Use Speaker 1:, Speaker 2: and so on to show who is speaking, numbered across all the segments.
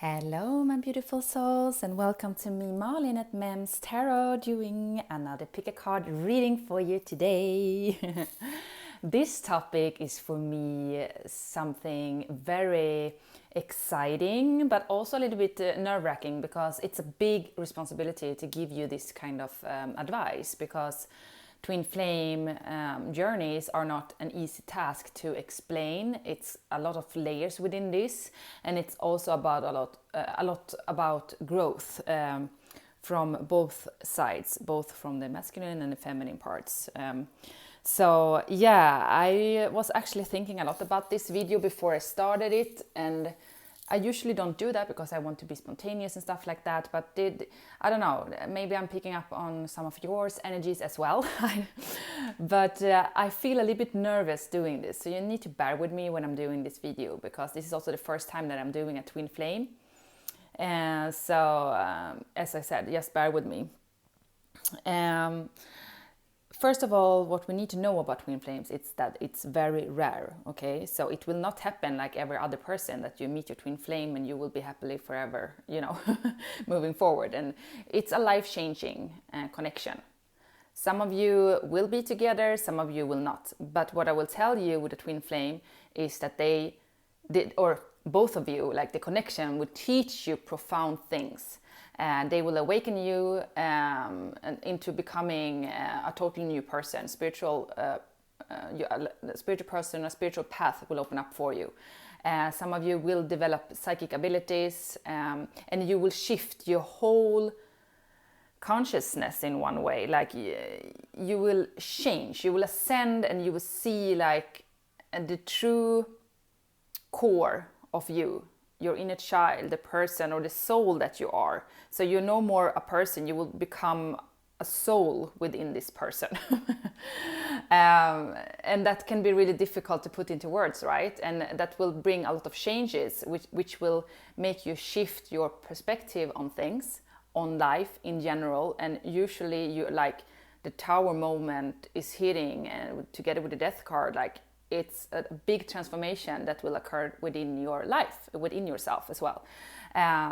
Speaker 1: Hello, my beautiful souls, and welcome to me, Malin at Mem's Tarot, doing another pick a card reading for you today. This topic is for me something very exciting, but also a little bit nerve-wracking, because it's a big responsibility to give you this kind of advice, because twin flame journeys are not an easy task to explain. It's a lot of layers within this, and it's also about a lot about growth from both sides, both from the masculine and the feminine parts. So yeah, I was actually thinking a lot about this video before I started it, and I usually don't do that because I want to be spontaneous and stuff like that, but I don't know, maybe I'm picking up on some of yours energies as well. But I feel a little bit nervous doing this, so you need to bear with me when I'm doing this video, because this is also the first time that I'm doing a twin flame. And so, as I said, just bear with me. First of all, what we need to know about twin flames is that it's very rare, okay? So it will not happen like every other person that you meet your twin flame and you will be happily forever, you know, moving forward. And it's a life-changing connection. Some of you will be together, some of you will not. But what I will tell you with a twin flame is that they did, or both of you, like the connection will teach you profound things. And they will awaken you into becoming a totally new person. Spiritual person, a spiritual path will open up for you. Some of you will develop psychic abilities, and you will shift your whole consciousness in one way. Like you will change, you will ascend, and you will see like the true core of you, your inner child, the person or the soul that you are. So you're no more a person, you will become a soul within this person. And that can be really difficult to put into words, right? And that will bring a lot of changes, which will make you shift your perspective on things, on life in general. And usually you like the tower moment is hitting, and together with the death card, like it's a big transformation that will occur within your life, within yourself as well.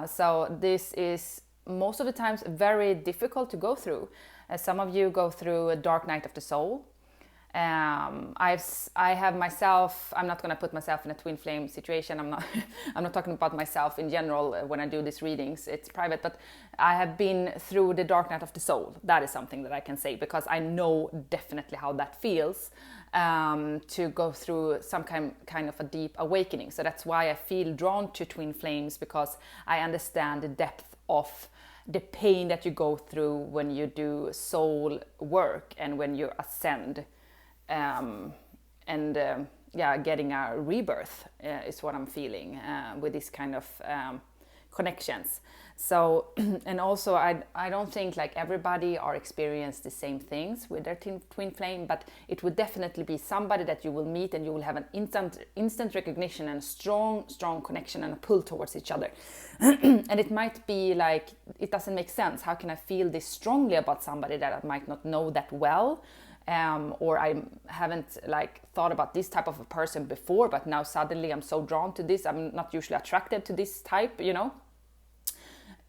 Speaker 1: So this is most of the times very difficult to go through. Some of you go through a dark night of the soul. I have myself, I'm not going to put myself in a twin flame situation. I'm not talking about myself in general when I do these readings. It's private, but I have been through the dark night of the soul. That is something that I can say, because I know definitely how that feels, to go through some kind of a deep awakening. So that's why I feel drawn to twin flames, because I understand the depth of the pain that you go through when you do soul work and when you ascend. Getting a rebirth is what I'm feeling with these kind of connections. So, and also I don't think like everybody are experience the same things with their twin flame, but it would definitely be somebody that you will meet and you will have an instant recognition and a strong connection and a pull towards each other. And it might be like, it doesn't make sense. How can I feel this strongly about somebody that I might not know that well? Or I haven't like thought about this type of a person before, but now suddenly I'm so drawn to this. I'm not usually attracted to this type, you know.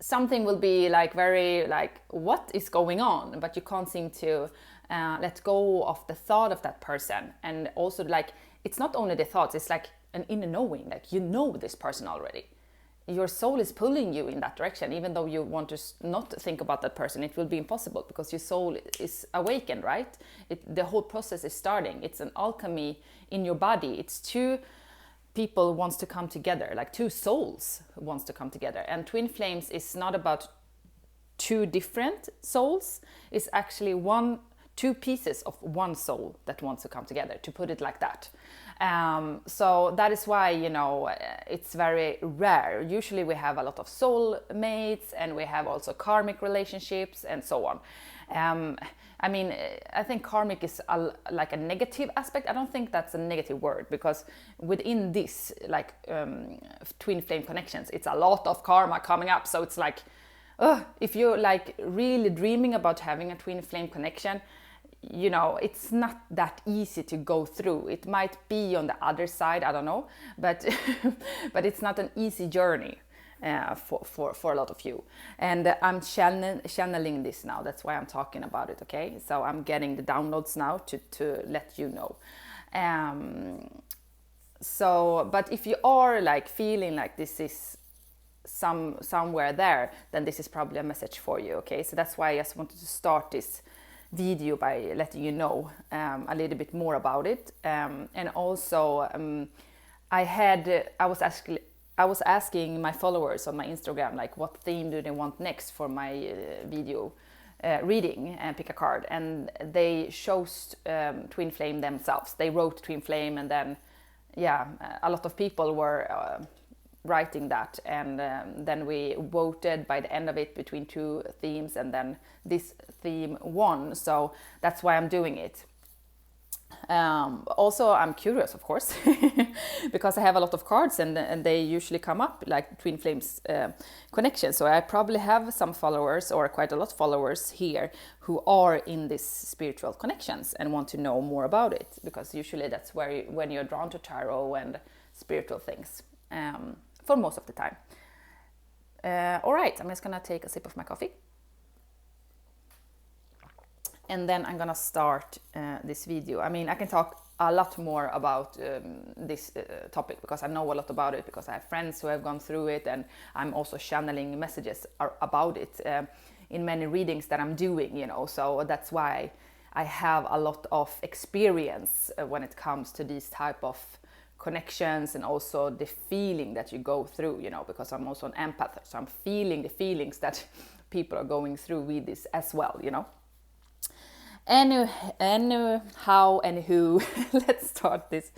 Speaker 1: Something will be like very like, what is going on? But you can't seem to let go of the thought of that person. And also like, it's not only the thoughts, it's like an inner knowing, like you know this person already. Your soul is pulling you in that direction, even though you want to not think about that person. It will be impossible because your soul is awakened, right? The whole process is starting. It's an alchemy in your body. It's two people wants to come together, like two souls wants to come together. And twin flames is not about two different souls. It's actually two pieces of one soul that wants to come together, to put it like that. So that is why, you know, it's very rare. Usually we have a lot of soul mates, and we have also karmic relationships and so on. I mean, I think karmic is like a negative aspect. I don't think that's a negative word, because within this, like twin flame connections, it's a lot of karma coming up. So it's like, if you're like really dreaming about having a twin flame connection, you know, it's not that easy to go through. It might be on the other side, I don't know, but but it's not an easy journey. for a lot of you. And I'm channeling this now. That's why I'm talking about it, okay? So I'm getting the downloads now to let you know. But if you are like feeling like this is somewhere there, then this is probably a message for you, okay? So that's why I just wanted to start this video by letting you know a little bit more about it. And also I was asking my followers on my Instagram, like, what theme do they want next for my video reading, and pick a card, and they chose Twinflame themselves. They wrote Twinflame, and then a lot of people were writing that, and then we voted by the end of it between two themes, and then this theme won. So that's why I'm doing it. Also, I'm curious, of course, because I have a lot of cards, and they usually come up like Twinflame's connection. So I probably have some followers, or quite a lot of followers here, who are in these spiritual connections and want to know more about it, because usually that's when you're drawn to tarot and spiritual things, for most of the time. All right, I'm just gonna take a sip of my coffee. And then I'm gonna start this video. I mean, I can talk a lot more about this topic, because I know a lot about it, because I have friends who have gone through it, and I'm also channeling messages about it in many readings that I'm doing, you know. So that's why I have a lot of experience when it comes to these type of connections, and also the feeling that you go through, you know, because I'm also an empath, so I'm feeling the feelings that people are going through with this as well, you know. Anywho, let's start this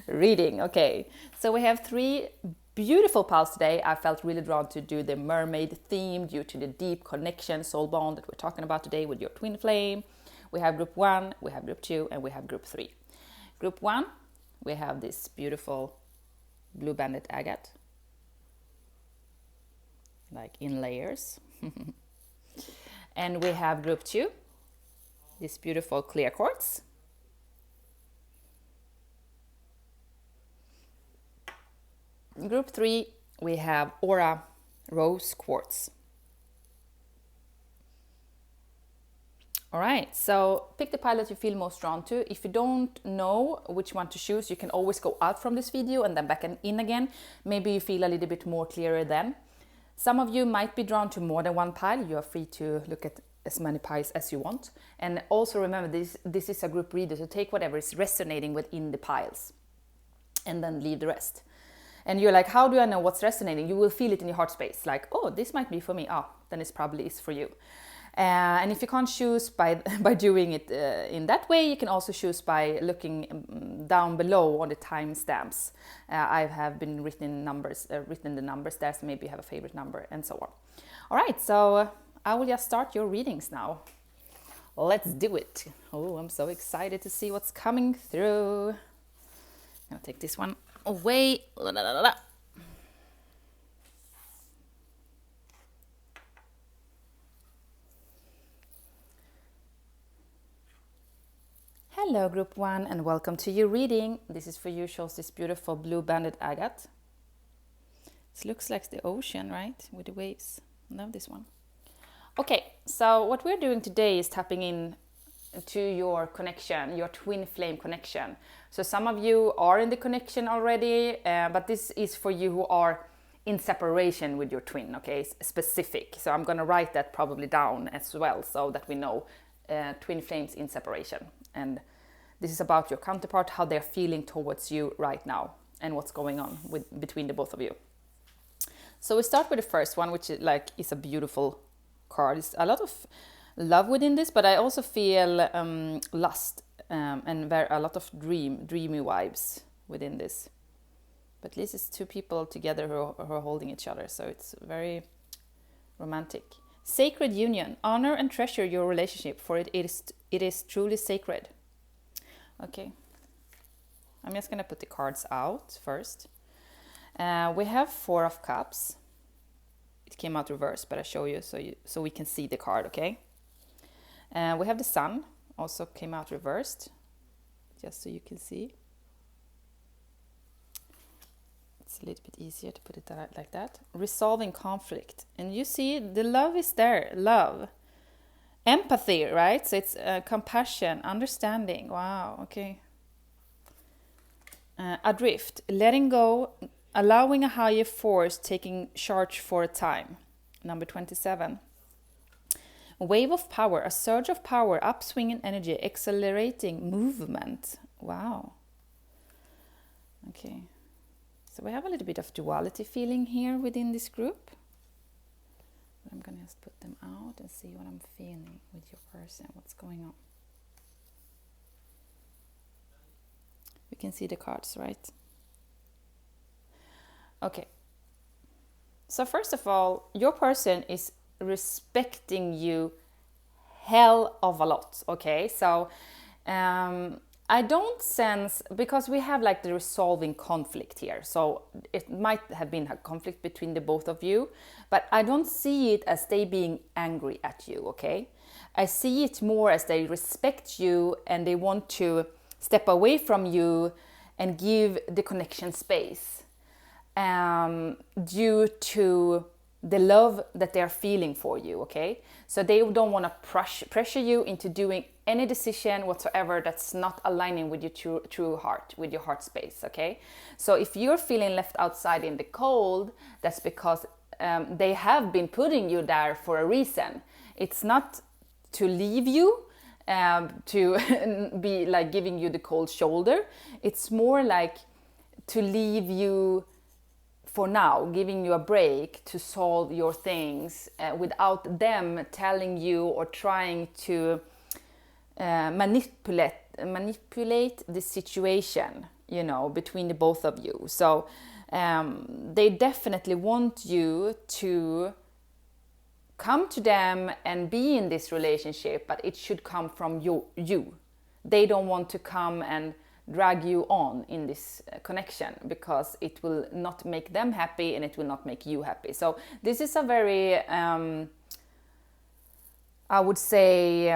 Speaker 1: reading. Okay, so we have 3 beautiful piles today. I felt really drawn to do the mermaid theme due to the deep connection, soul bond that we're talking about today with your twin flame. We have group 1, we have group 2, and we have group 3. Group 1, we have this beautiful blue banded agate, like in layers. And we have group 2, this beautiful clear quartz. Group 3, we have aura rose quartz. All right, so pick the pile that you feel most drawn to. If you don't know which one to choose, you can always go out from this video and then back and in again. Maybe you feel a little bit more clearer then. Some of you might be drawn to more than one pile. You are free to look at as many piles as you want. And also remember, this is a group reader, so take whatever is resonating within the piles and then leave the rest. And you're like, how do I know what's resonating? You will feel it in your heart space, like, oh, this might be for me. Oh, then it probably is for you. And if you can't choose by doing it in that way, you can also choose by looking down below on the timestamps. I have been written the numbers there, so maybe you have a favorite number and so on. All right, so I will just start your readings now. Let's do it. Oh, I'm so excited to see what's coming through. I'm gonna take this one away. La, la, la, la. Hello group 1, and welcome to your reading. This is for you, shows this beautiful blue banded agate. It looks like the ocean, right? With the waves. I love this one. Okay, so what we're doing today is tapping in to your connection, your twin flame connection. So some of you are in the connection already, but this is for you who are in separation with your twin, okay? It's specific. So I'm gonna write that probably down as well, so that we know twin flames in separation. And this is about your counterpart, how they're feeling towards you right now, and what's going on between the both of you. So we start with the first one, which is a beautiful card. It's a lot of love within this, but I also feel lust and a lot of dreamy vibes within this. But this is 2 people together who are holding each other, so it's very romantic. Sacred union. Honor and treasure your relationship, for it is truly sacred. Okay. I'm just going to put the cards out first. We have 4 of cups. It came out reversed, but I show you so we can see the card, okay? We have the sun, also came out reversed, just so you can see. It's a little bit easier to put it like that. Resolving conflict. And you see, the love is there. Love. Empathy, right? So it's compassion, understanding. Wow, okay. Adrift. Letting go, allowing a higher force, taking charge for a time. Number 27. A wave of power, a surge of power, upswing in energy, accelerating movement. Wow. Okay. So we have a little bit of duality feeling here within this group. I'm going to just put them out and see what I'm feeling with your person. What's going on? You can see the cards, right? Okay. So first of all, your person is respecting you hell of a lot, okay? So I don't sense, because we have like the resolving conflict here, so it might have been a conflict between the both of you, but I don't see it as they being angry at you, okay? I see it more as they respect you and they want to step away from you and give the connection space due to the love that they are feeling for you, okay? So they don't want to pressure you into doing any decision whatsoever that's not aligning with your true heart, with your heart space, okay? So if you're feeling left outside in the cold, that's because they have been putting you there for a reason. It's not to leave you, to be like giving you the cold shoulder. It's more like to leave you for now, giving you a break to solve your things without them telling you or trying to manipulate the situation, you know, between the both of you. So they definitely want you to come to them and be in this relationship, but it should come from you. They don't want to come and drag you on in this connection, because it will not make them happy and it will not make you happy. So this is a very, I would say,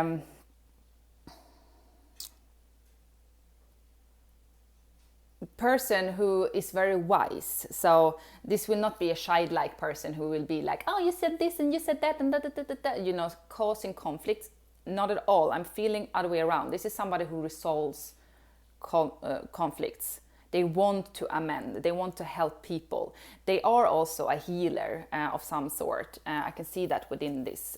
Speaker 1: person who is very wise. So this will not be a childlike person who will be like, oh, you said this and you said that and that, you know, causing conflicts. Not at all. I'm feeling other way around. This is somebody who resolves conflicts. They want to amend. They want to help people. They are also a healer of some sort. I can see that within this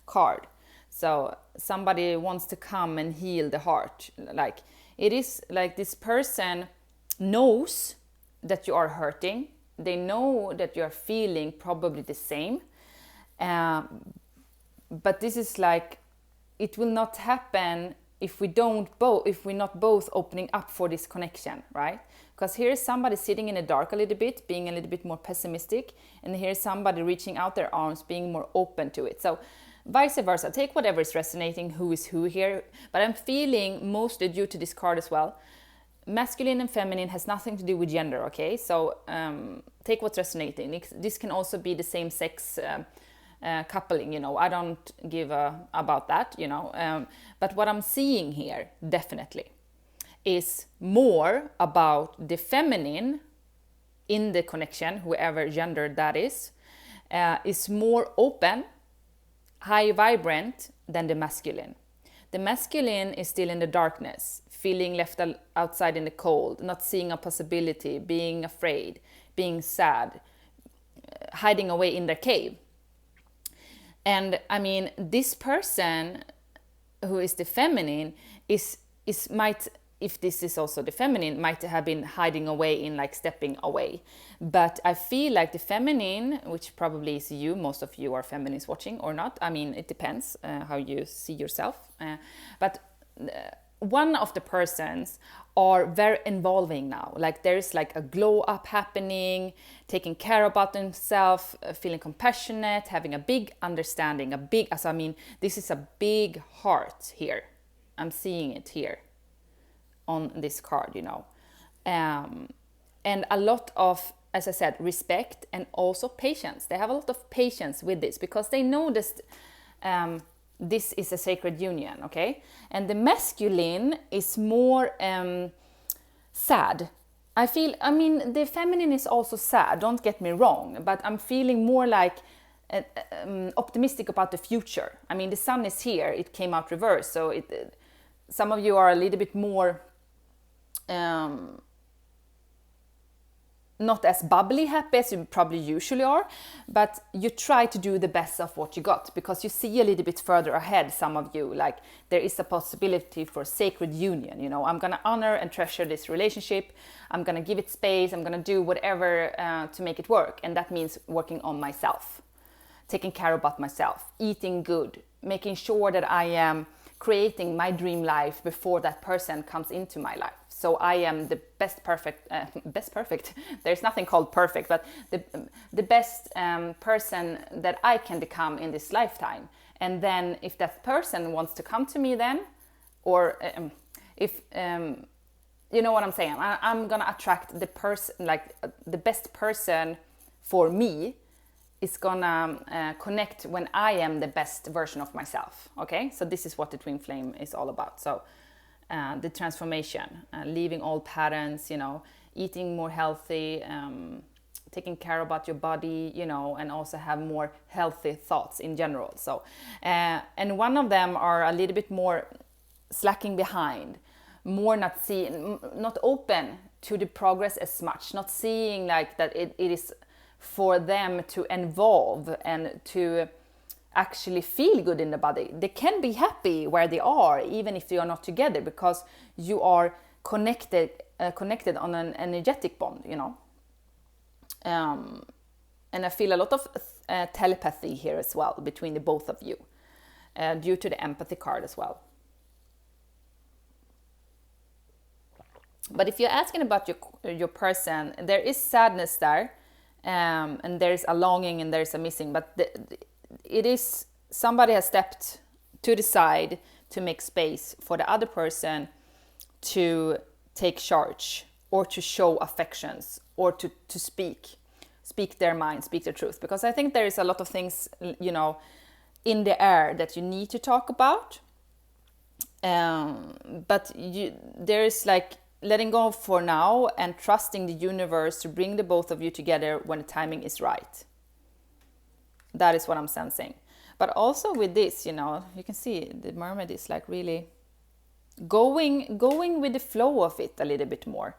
Speaker 1: card. So somebody wants to come and heal the heart. Like, it is like this person knows that you are hurting. They know that you are feeling probably the same. But this is like, it will not happen if we're not both opening up for this connection, right? Because here is somebody sitting in the dark a little bit, being a little bit more pessimistic, and here's somebody reaching out their arms, being more open to it. So vice versa, take whatever is resonating, who is who here. But I'm feeling, mostly due to this card as well, masculine and feminine has nothing to do with gender, okay? So take what's resonating. This can also be the same sex coupling, you know, I don't give about that, you know, but what I'm seeing here definitely is more about the feminine in the connection, whoever gender that is more open, high vibrant than the masculine. The masculine is still in the darkness, feeling left outside in the cold, not seeing a possibility, being afraid, being sad, hiding away in their cave. And I mean, this person who is the feminine might, if this is also the feminine, might have been hiding away in like stepping away. But I feel like the feminine, which probably is you, most of you are feminines watching or not. I mean, it depends how you see yourself. But one of the persons are very involving now. Like there's like a glow up happening, taking care about themselves, feeling compassionate, having a big understanding, this is a big heart here. I'm seeing it here on this card, you know. And a lot of, as I said, respect and also patience. They have a lot of patience with this because they know this, this is a sacred union, okay? And the masculine is more sad. I mean, the feminine is also sad, don't get me wrong, but I'm feeling more like optimistic about the future. I mean, the sun is here, it came out reverse, so some of you are a little bit more not as bubbly happy as you probably usually are, but you try to do the best of what you got because you see a little bit further ahead, some of you, like there is a possibility for sacred union. You know, I'm gonna honor and treasure this relationship, I'm gonna give it space, I'm gonna do whatever to make it work, and that means working on myself, taking care about myself, eating good, making sure that I am creating my dream life before that person comes into my life. So I am the best perfect, there's nothing called perfect, but the best person that I can become in this lifetime. And then if that person wants to come to me then, or if, you know what I'm saying, I'm gonna attract the person, like the best person for me is gonna connect when I am the best version of myself, okay? So this is what the twin flame is all about. So the transformation, leaving old patterns, you know, eating more healthy, taking care about your body, you know, and also have more healthy thoughts in general. So, and one of them are a little bit more slacking behind, more not open to the progress as much, not seeing like that it is for them to evolve and to actually feel good in the body. They can be happy where they are, even if they are not together, because you are connected on an energetic bond, you know. And I feel a lot of telepathy here as well between the both of you, due to the empathy card as well. But if you're asking about your person, there is sadness there, and there's a longing and there's a missing, but it is somebody has stepped to the side to make space for the other person to take charge or to show affections or to speak their mind, speak their truth. Because I think there is a lot of things, you know, in the air that you need to talk about. But there is like letting go for now and trusting the universe to bring the both of you together when the timing is right. That is what I'm sensing. But also with this, you know, you can see the mermaid is like really going with the flow of it a little bit more.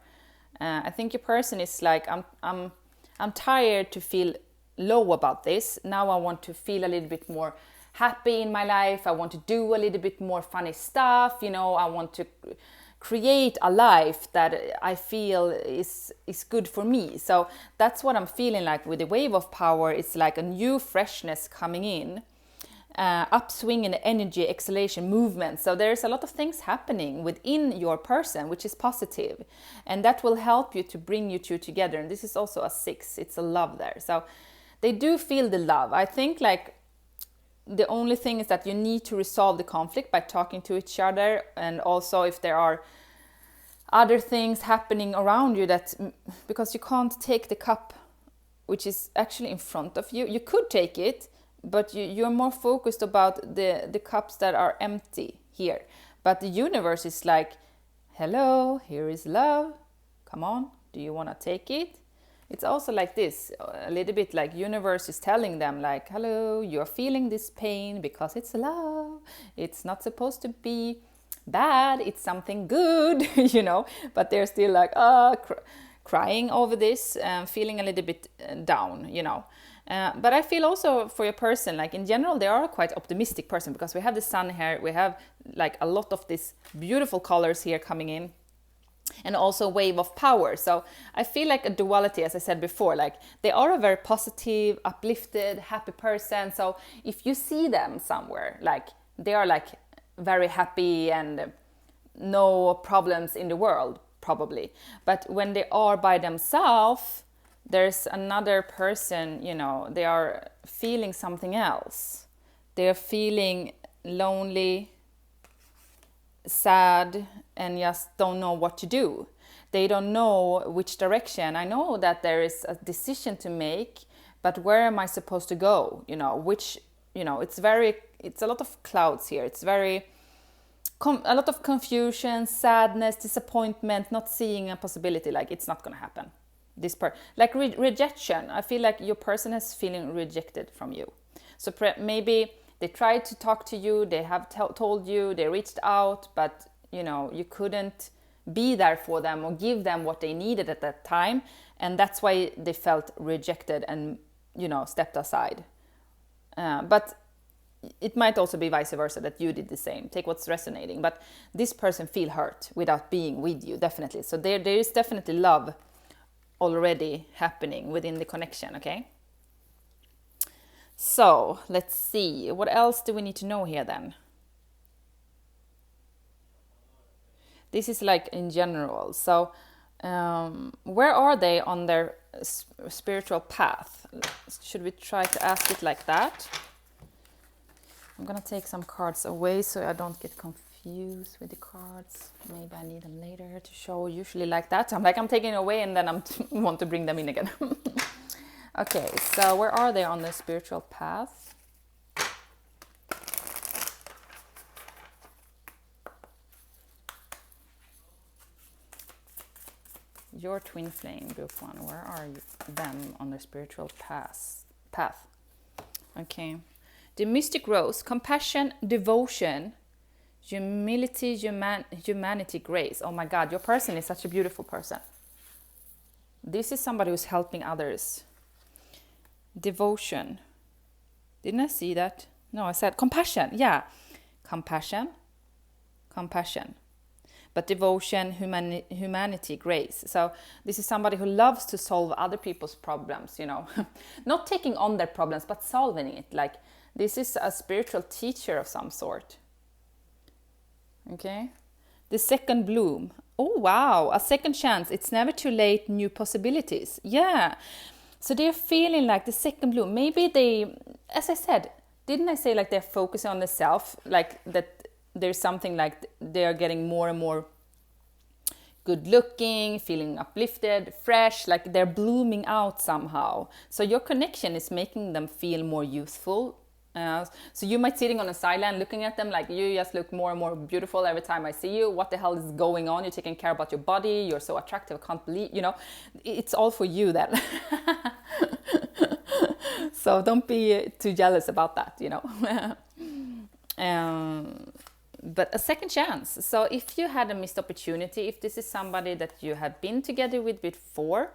Speaker 1: I think your person is like, I'm tired to feel low about this. Now I want to feel a little bit more happy in my life. I want to do a little bit more funny stuff. You know, I want to create a life that I feel is good for me. So that's what I'm feeling like with the wave of power. It's like a new freshness coming in, upswing in energy, exhalation, movement. So there's a lot of things happening within your person, which is positive, and that will help you to bring you two together. And this is also a 6. It's a love there. So they do feel the love. I think like the only thing is that you need to resolve the conflict by talking to each other, and also if there are other things happening around you that, because you can't take the cup which is actually in front of you. You could take it, but you're more focused about the cups that are empty here. But the universe is like, hello, here is love, come on, do you want to take it? It's also like this, a little bit like universe is telling them like, hello, you're feeling this pain because it's love. It's not supposed to be bad, it's something good, you know, but they're still like, crying over this, feeling a little bit down, you know. But I feel also for your person, like in general, they are a quite optimistic person because we have the sun here, we have like a lot of these beautiful colors here coming in. And also wave of power. So I feel like a duality, as I said before, like they are a very positive, uplifted, happy person. So if you see them somewhere, like they are like very happy and no problems in the world, probably. But when they are by themselves, there's another person, you know, they are feeling something else. They are feeling lonely, sad, and just don't know what to do. They don't know which direction. I know that there is a decision to make, but where am I supposed to go? You know, which, you know, it's a lot of clouds here. It's very a lot of confusion, sadness, disappointment, not seeing a possibility, like it's not going to happen. Like rejection. I feel like your person is feeling rejected from you. So maybe they tried to talk to you, they have told you, they reached out, but you couldn't be there for them or give them what they needed at that time, and that's why they felt rejected and stepped aside. But it might also be vice versa, that you did the same. Take what's resonating. But this person feel hurt without being with you, definitely. So there is definitely love already happening within the connection, okay? So let's see. What else do we need to know here then? This is like in general. So where are they on their spiritual path? Should we try to ask it like that? I'm gonna take some cards away so I don't get confused with the cards. Maybe I need them later to show. Usually like that. I'm taking it away and then I want to bring them in again. Okay, so where are they on their spiritual path? Your twin flame, group 1, where are them on their spiritual path? Okay. The mystic rose, compassion, devotion, humility, humanity, grace. Oh my God, your person is such a beautiful person. This is somebody who's helping others. Devotion. Didn't I see that? No, I said compassion. Yeah. Compassion. But devotion, humanity, grace. So this is somebody who loves to solve other people's problems, Not taking on their problems, but solving it. Like, this is a spiritual teacher of some sort. Okay. The second bloom. Oh, wow. A second chance. It's never too late. New possibilities. Yeah. So they're feeling like the second bloom. Maybe they, as I said, didn't I say like they're focusing on the self? Like that there's something like they're getting more and more good looking, feeling uplifted, fresh, like they're blooming out somehow. So your connection is making them feel more youthful. So you might sitting on a sideline looking at them like, you just look more and more beautiful every time I see you. What the hell is going on? You're taking care about your body. You're so attractive. I can't believe, it's all for you then. So don't be too jealous about that, But a second chance. So if you had a missed opportunity, if this is somebody that you have been together with before,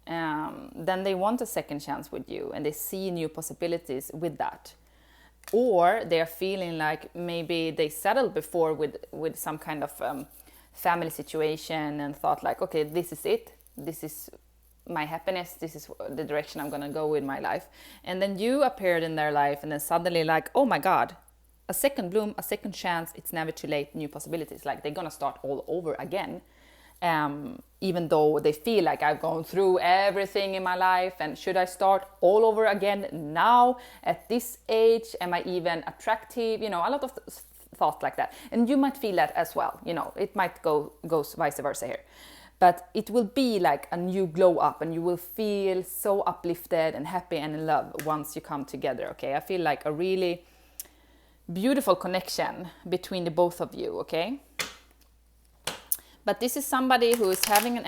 Speaker 1: then they want a second chance with you and they see new possibilities with that. Or they're feeling like maybe they settled before with some kind of family situation and thought like, okay, this is it. This is my happiness. This is the direction I'm going to go with my life. And then you appeared in their life and then suddenly like, oh my God, a second bloom, a second chance. It's never too late. New possibilities. Like they're going to start all over again. Even though they feel like I've gone through everything in my life and should I start all over again now at this age? Am I even attractive? A lot of thoughts like that. And you might feel that as well. It might goes vice versa here. But it will be like a new glow up and you will feel so uplifted and happy and in love once you come together. Okay, I feel like a really beautiful connection between the both of you. Okay. But this is somebody who is having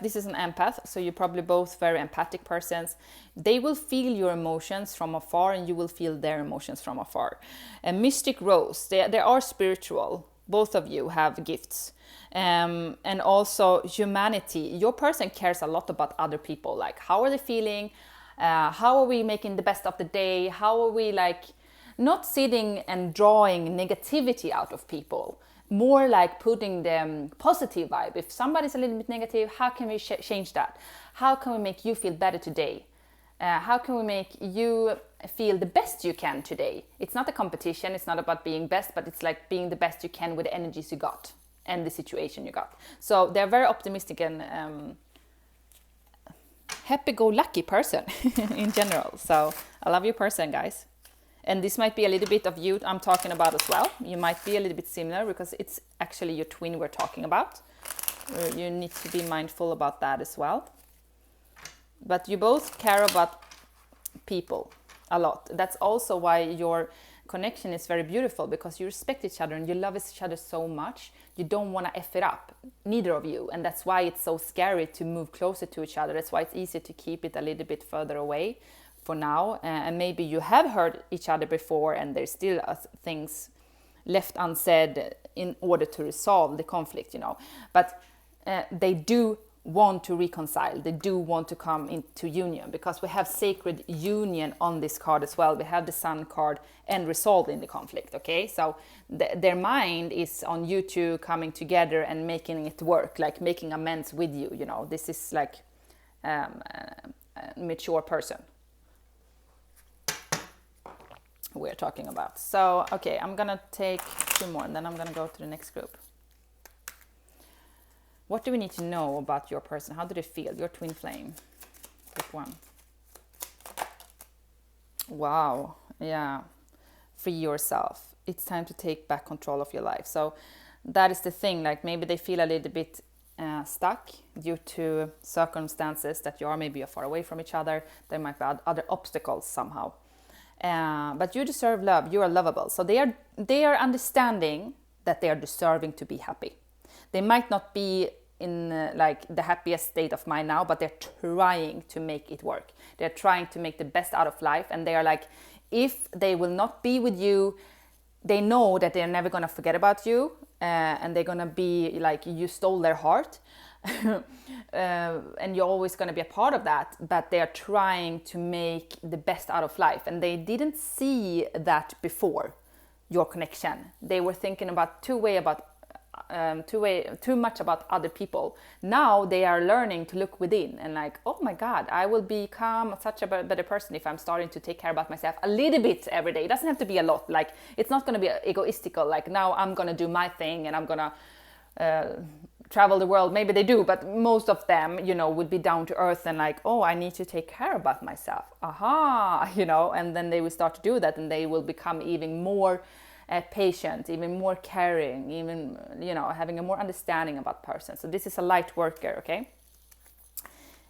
Speaker 1: this is an empath, so you're probably both very empathic persons. They will feel your emotions from afar and you will feel their emotions from afar. A mystic rose, they are spiritual. Both of you have gifts. And also humanity. Your person cares a lot about other people. Like, how are they feeling? How are we making the best of the day? How are we not sitting and drawing negativity out of people? More like putting them positive vibe. If somebody's a little bit negative, how can we change that? How can we make you feel better today? How can we make you feel the best you can today? It's not a competition. It's not about being best, but it's like being the best you can with the energies you got and the situation you got. So they're very optimistic and happy-go-lucky person in general. So I love your person, guys. And this might be a little bit of you I'm talking about as well. You might be a little bit similar because it's actually your twin we're talking about. You need to be mindful about that as well. But you both care about people a lot. That's also why your connection is very beautiful because you respect each other and you love each other so much. You don't want to F it up, neither of you. And that's why it's so scary to move closer to each other. That's why it's easy to keep it a little bit further away for now. And maybe you have hurt each other before and there's still things left unsaid in order to resolve the conflict, you know. But they do want to reconcile. They do want to come into union because we have sacred union on this card as well. We have the Sun card and resolving the conflict, okay? So their mind is on you two coming together and making it work, like making amends with you, you know. This is like a mature person we're talking about. So, okay, I'm gonna take 2 more and then I'm gonna go to the next group. What do we need to know about your person? How do they feel? Your twin flame. Group 1. Wow. Yeah. Free yourself. It's time to take back control of your life. So that is the thing. Like maybe they feel a little bit stuck due to circumstances that you are maybe far away from each other. There might be other obstacles somehow. But you deserve love. You are lovable. So they are understanding that they are deserving to be happy. They might not be in like the happiest state of mind now, but they're trying to make it work. They're trying to make the best out of life. And they are like, if they will not be with you, they know that they're never going to forget about you. And they're going to be like, you stole their heart. And you're always going to be a part of that. But they are trying to make the best out of life. And they didn't see that before, your connection. They were thinking about too much about other people. Now they are learning to look within and like, oh my God, I will become such a better person if I'm starting to take care about myself a little bit every day. It doesn't have to be a lot. Like it's not going to be egoistical. Like now I'm going to do my thing and I'm going to travel the world. Maybe they do, but most of them, you know, would be down to earth and like, oh, I need to take care about myself. Aha, you know, and then they will start to do that and they will become even more patient, even more caring, even, you know, having a more understanding about person. So this is a light worker, okay?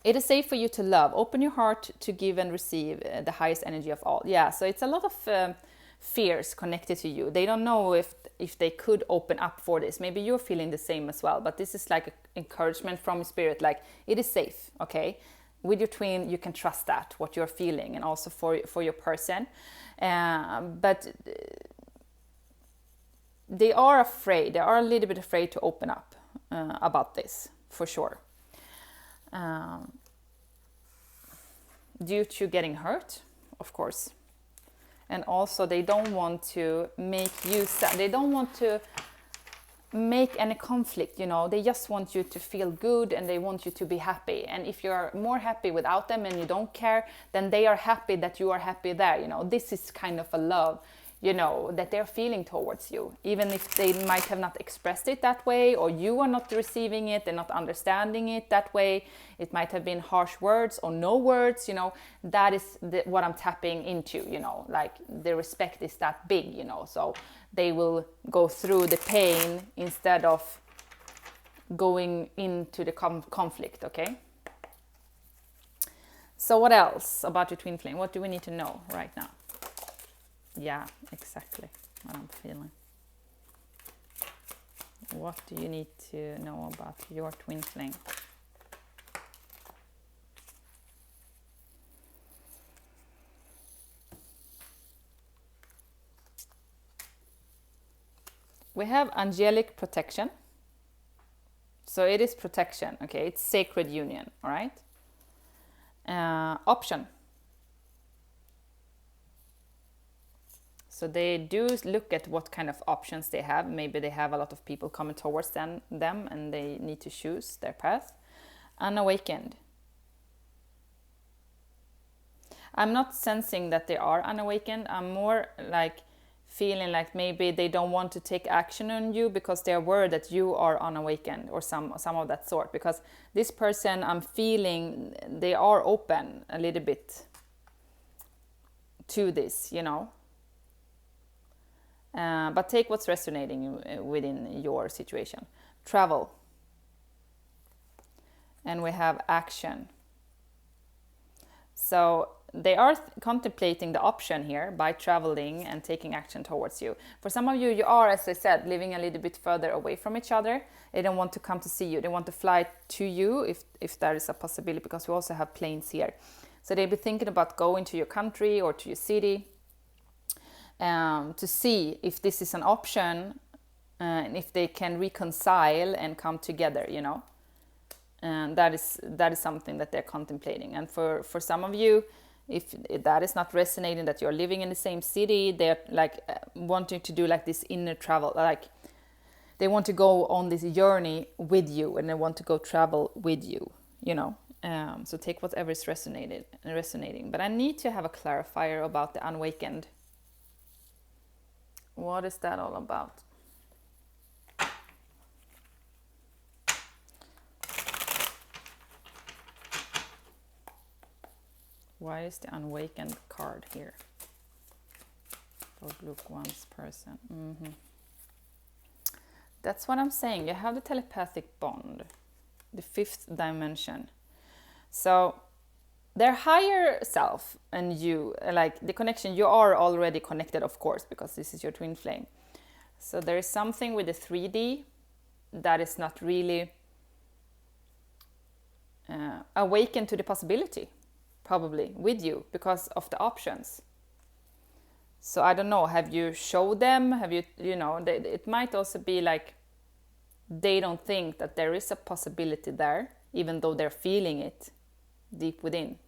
Speaker 1: It is safe for you to love. Open your heart to give and receive the highest energy of all. Yeah, so it's a lot of fears connected to you. They don't know if they could open up for this. Maybe you're feeling the same as well, but this is like an encouragement from spirit, like it is safe, okay? With your twin, you can trust that, what you're feeling, and also for your person. But they are afraid. They are a little bit afraid to open up about this, for sure. Due to getting hurt, of course. And also they don't want to make you sad. They don't want to make any conflict, you know. They just want you to feel good and they want you to be happy. And if you're more happy without them and you don't care, then they are happy that you are happy there, you know. This is kind of a love, you know, that they're feeling towards you, even if they might have not expressed it that way, or you are not receiving it, they're not understanding it that way. It might have been harsh words or no words, you know. That is what I'm tapping into, you know, like the respect is that big, you know, so they will go through the pain instead of going into the conflict, okay? So what else about your twin flame? What do we need to know right now? Yeah, exactly what I'm feeling. What do you need to know about your twin flame? We have angelic protection. So it is protection, okay? It's sacred union, all right? Option. So they do look at what kind of options they have. Maybe they have a lot of people coming towards them and they need to choose their path. Unawakened. I'm not sensing that they are unawakened. I'm more like feeling like maybe they don't want to take action on you because they're worried that you are unawakened or some of that sort. Because this person, I'm feeling they are open a little bit to this, you know. But take what's resonating within your situation. Travel. And we have action. So they are contemplating the option here by traveling and taking action towards you. For some of you, you are, as I said, living a little bit further away from each other. They don't want to come to see you. They want to fly to you if there is a possibility, because we also have planes here. So they'll be thinking about going to your country or to your city to see if this is an option and if they can reconcile and come together, you know. And that is something that they're contemplating. And for some of you, if that is not resonating, that you're living in the same city, they're like wanting to do like this inner travel, like they want to go on this journey with you, and they want to go travel with you, you know. So take whatever is resonating. But I need to have a clarifier about the unawakened. What is that all about? Why is the unawakened card here? For group 1's person. That's what I'm saying. You have the telepathic bond, the 5th dimension. So their higher self and you, like the connection, you are already connected, of course, because this is your twin flame. So there is something with the 3D that is not really awakened to the possibility, probably, with you, because of the options. So I don't know, have you showed them? Have you, you know, it might also be like they don't think that there is a possibility there, even though they're feeling it deep within.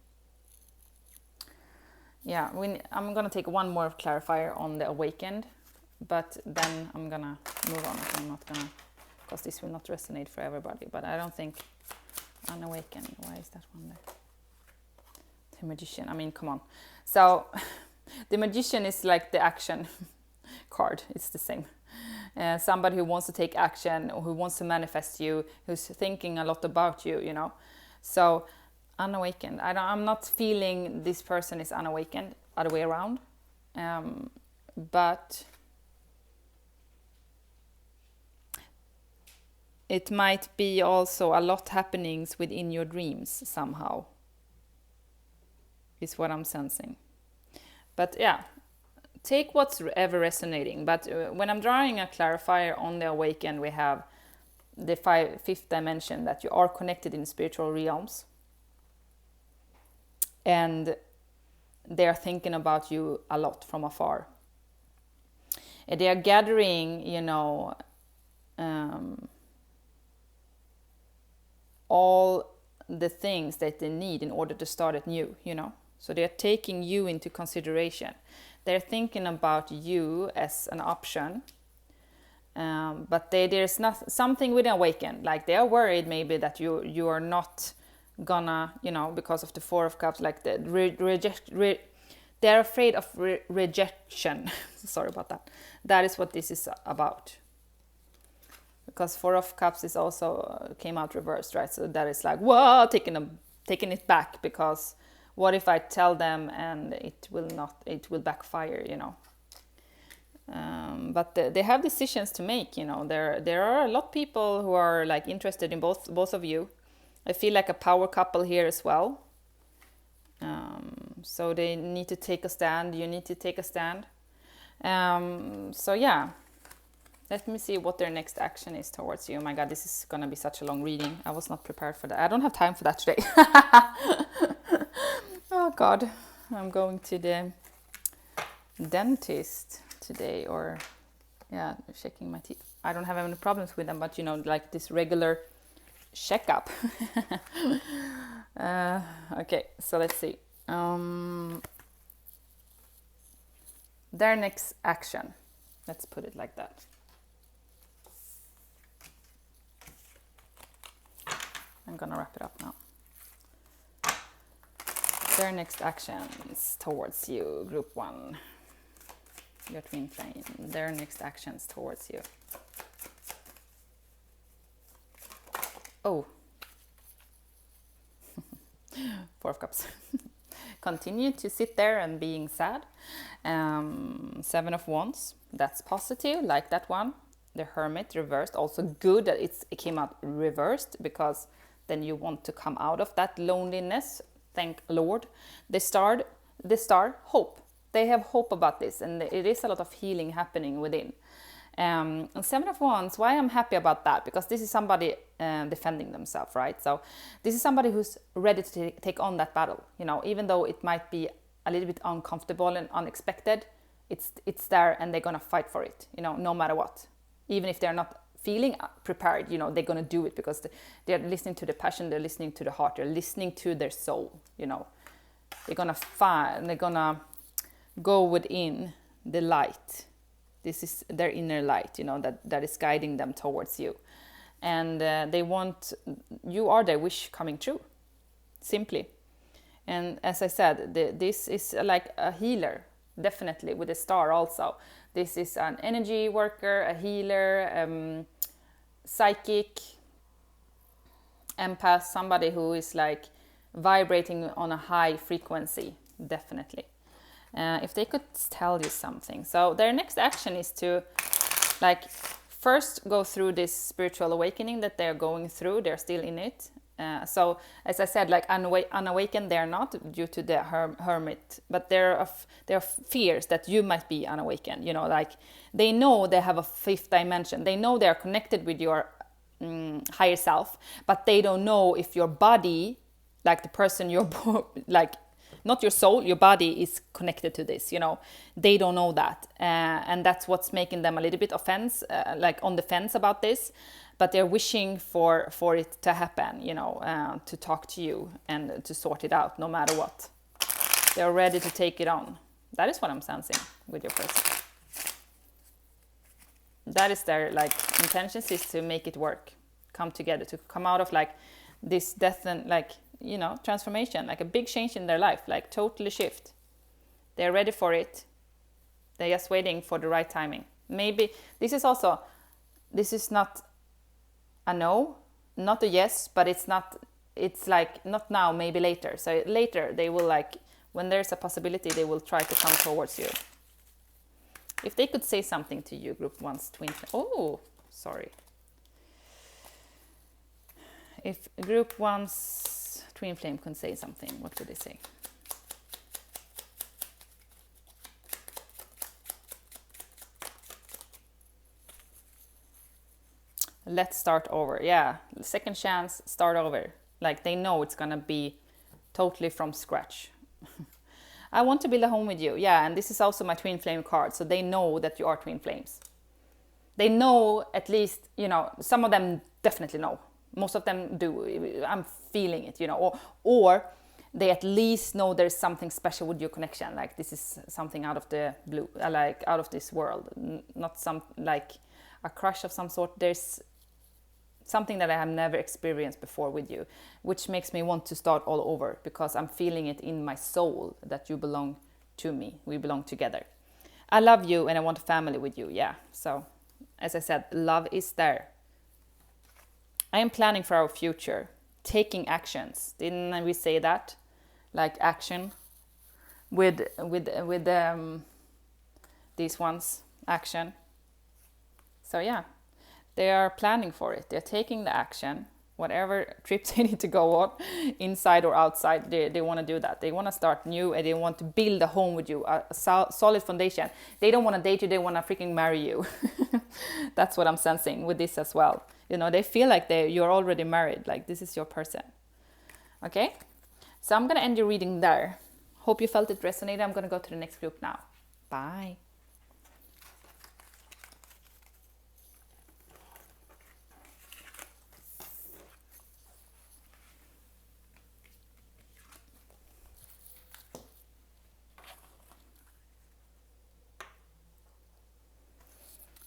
Speaker 1: Yeah, I'm gonna take one more clarifier on the awakened, but then I'm gonna move on. I'm not gonna, because this will not resonate for everybody, but I don't think unawakened. Why is that one there? The magician, I mean, come on. So the magician is like the action card. It's the same. Somebody who wants to take action, or who wants to manifest you, who's thinking a lot about you, you know. So unawakened. I'm not feeling this person is unawakened, other way around. But it might be also a lot happenings within your dreams somehow, is what I'm sensing. But yeah, take what's ever resonating. But when I'm drawing a clarifier on the awakened, we have the 5th dimension, that you are connected in spiritual realms. And they are thinking about you a lot from afar. And they are gathering, you know, all the things that they need in order to start it new, you know. So they are taking you into consideration. They're thinking about you as an option. But there's not something with awakened. Like they are worried maybe that you are not gonna, you know, because of the 4 of Cups, like they're afraid of rejection. Sorry about that. That is what this is about. Because 4 of Cups is also came out reversed, right? So that is like, whoa, taking it back, because what if I tell them and it will backfire, you know. But they have decisions to make, you know. There are a lot of people who are like interested in both of you. I feel like a power couple here as well. So they need to take a stand. You need to take a stand. So yeah, let me see what their next action is towards you. Oh my God, this is gonna be such a long reading. I was not prepared for that. I don't have time for that today. Oh God, I'm going to the dentist today, or yeah, checking my teeth. I don't have any problems with them, but you know, like this regular checkup. Okay, so let's see. Their next action. Let's put it like that. I'm gonna wrap it up now. Their next actions towards you, group 1. Your twin flame. Their next actions towards you. Oh. 4 of Cups. Continue to sit there and being sad. 7 of Wands. That's positive, like that one. The Hermit reversed. Also good that it came out reversed, because then you want to come out of that loneliness. Thank Lord. The Star the star, hope. They have hope about this, and it is a lot of healing happening within. And Seven of Wands, why I'm happy about that? Because this is somebody defending themselves, right? So this is somebody who's ready to take on that battle. You know, even though it might be a little bit uncomfortable and unexpected, it's there, and they're gonna fight for it. You know, no matter what. Even if they're not feeling prepared, you know, they're gonna do it because they're listening to the passion, they're listening to the heart, they're listening to their soul. You know, they're gonna find, they're gonna go within the light. This is their inner light, you know, that is guiding them towards you. And they want, you are their wish coming true, simply. And as I said, this is like a healer, definitely, with a star also. This is an energy worker, a healer, psychic, empath, somebody who is like vibrating on a high frequency, definitely. If they could tell you something. So their next action is to like first go through this spiritual awakening that they're going through. They're still in it. So as I said, like unawakened they're not due to the hermit, but there are fears that you might be unawakened. You know, like they know they have a fifth dimension. They know they're connected with your higher self, but they don't know if your body, like the person you're like, not your soul, your body is connected to this, you know. They don't know that. And that's what's making them a little bit like on the fence about this. But they're wishing for it to happen, you know, to talk to you and to sort it out no matter what. They're ready to take it on. That is what I'm sensing with your person. That is their like intentions, is to make it work, come together, to come out of like this death and like, you know, transformation, like a big change in their life, like totally shift. They're ready for it. They're just waiting for the right timing. Maybe this is not a no, not a yes, but it's like not now, maybe later. So later they will, like, when there's a possibility, they will try to come towards you. If they could say something to you, group one's twin. Oh, sorry. If group one's twin flame can say something, what would they say? Let's start over. Yeah, second chance, start over. Like they know it's gonna be totally from scratch. I want to build a home with you. Yeah, and this is also my twin flame card. So they know that you are twin flames. They know, at least, you know, some of them definitely know. Most of them do. I'm feeling it, you know, or they at least know there's something special with your connection. Like this is something out of the blue, like out of this world, not some like a crush of some sort. There's something that I have never experienced before with you, which makes me want to start all over, because I'm feeling it in my soul that you belong to me. We belong together. I love you and I want a family with you. Yeah. So as I said, love is there. I am planning for our future, taking actions. Didn't we say that? Like action with these ones, action. So yeah, they are planning for it. They're taking the action. Whatever trips they need to go on, inside or outside, they want to do that. They want to start new and they want to build a home with you, a solid foundation. They don't want to date you, they want to freaking marry you. That's what I'm sensing with this as well. You know, they feel like you're already married, like this is your person. Okay? So I'm going to end your reading there. Hope you felt it resonated. I'm going to go to the next group now. Bye.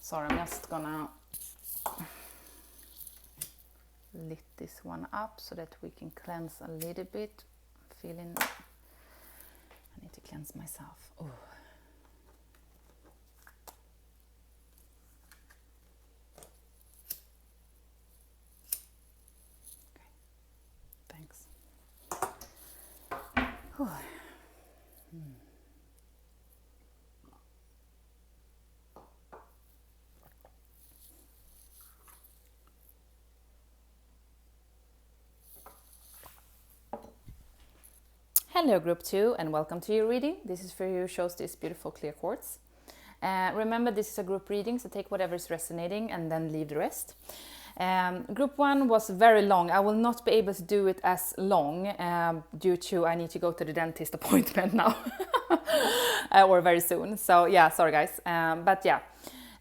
Speaker 1: Sorry, I'm just gonna lit this one up so that we can cleanse a little bit. Feeling I need to cleanse myself. Ooh. Okay. Thanks. Whew. Hello group 2 and welcome to your reading. This is for you who chose this beautiful clear quartz. Remember, this is a group reading, so take whatever is resonating and then leave the rest. Group 1 was very long. I will not be able to do it as long due to I need to go to the dentist appointment now or very soon. So yeah, sorry guys. But yeah,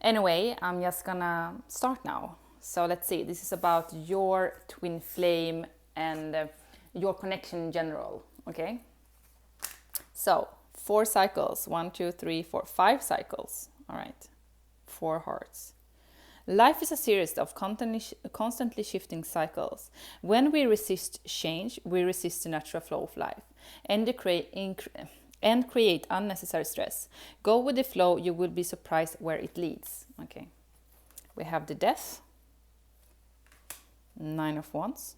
Speaker 1: anyway, I'm just gonna start now. So let's see, this is about your twin flame and your connection in general. Okay, so 4 cycles, 1, 2, 3, 4, 5 cycles. All right, 4 hearts. Life is a series of constantly shifting cycles. When we resist change, we resist the natural flow of life and create unnecessary stress. Go with the flow, you will be surprised where it leads. Okay, we have the Death, 9 of Wands.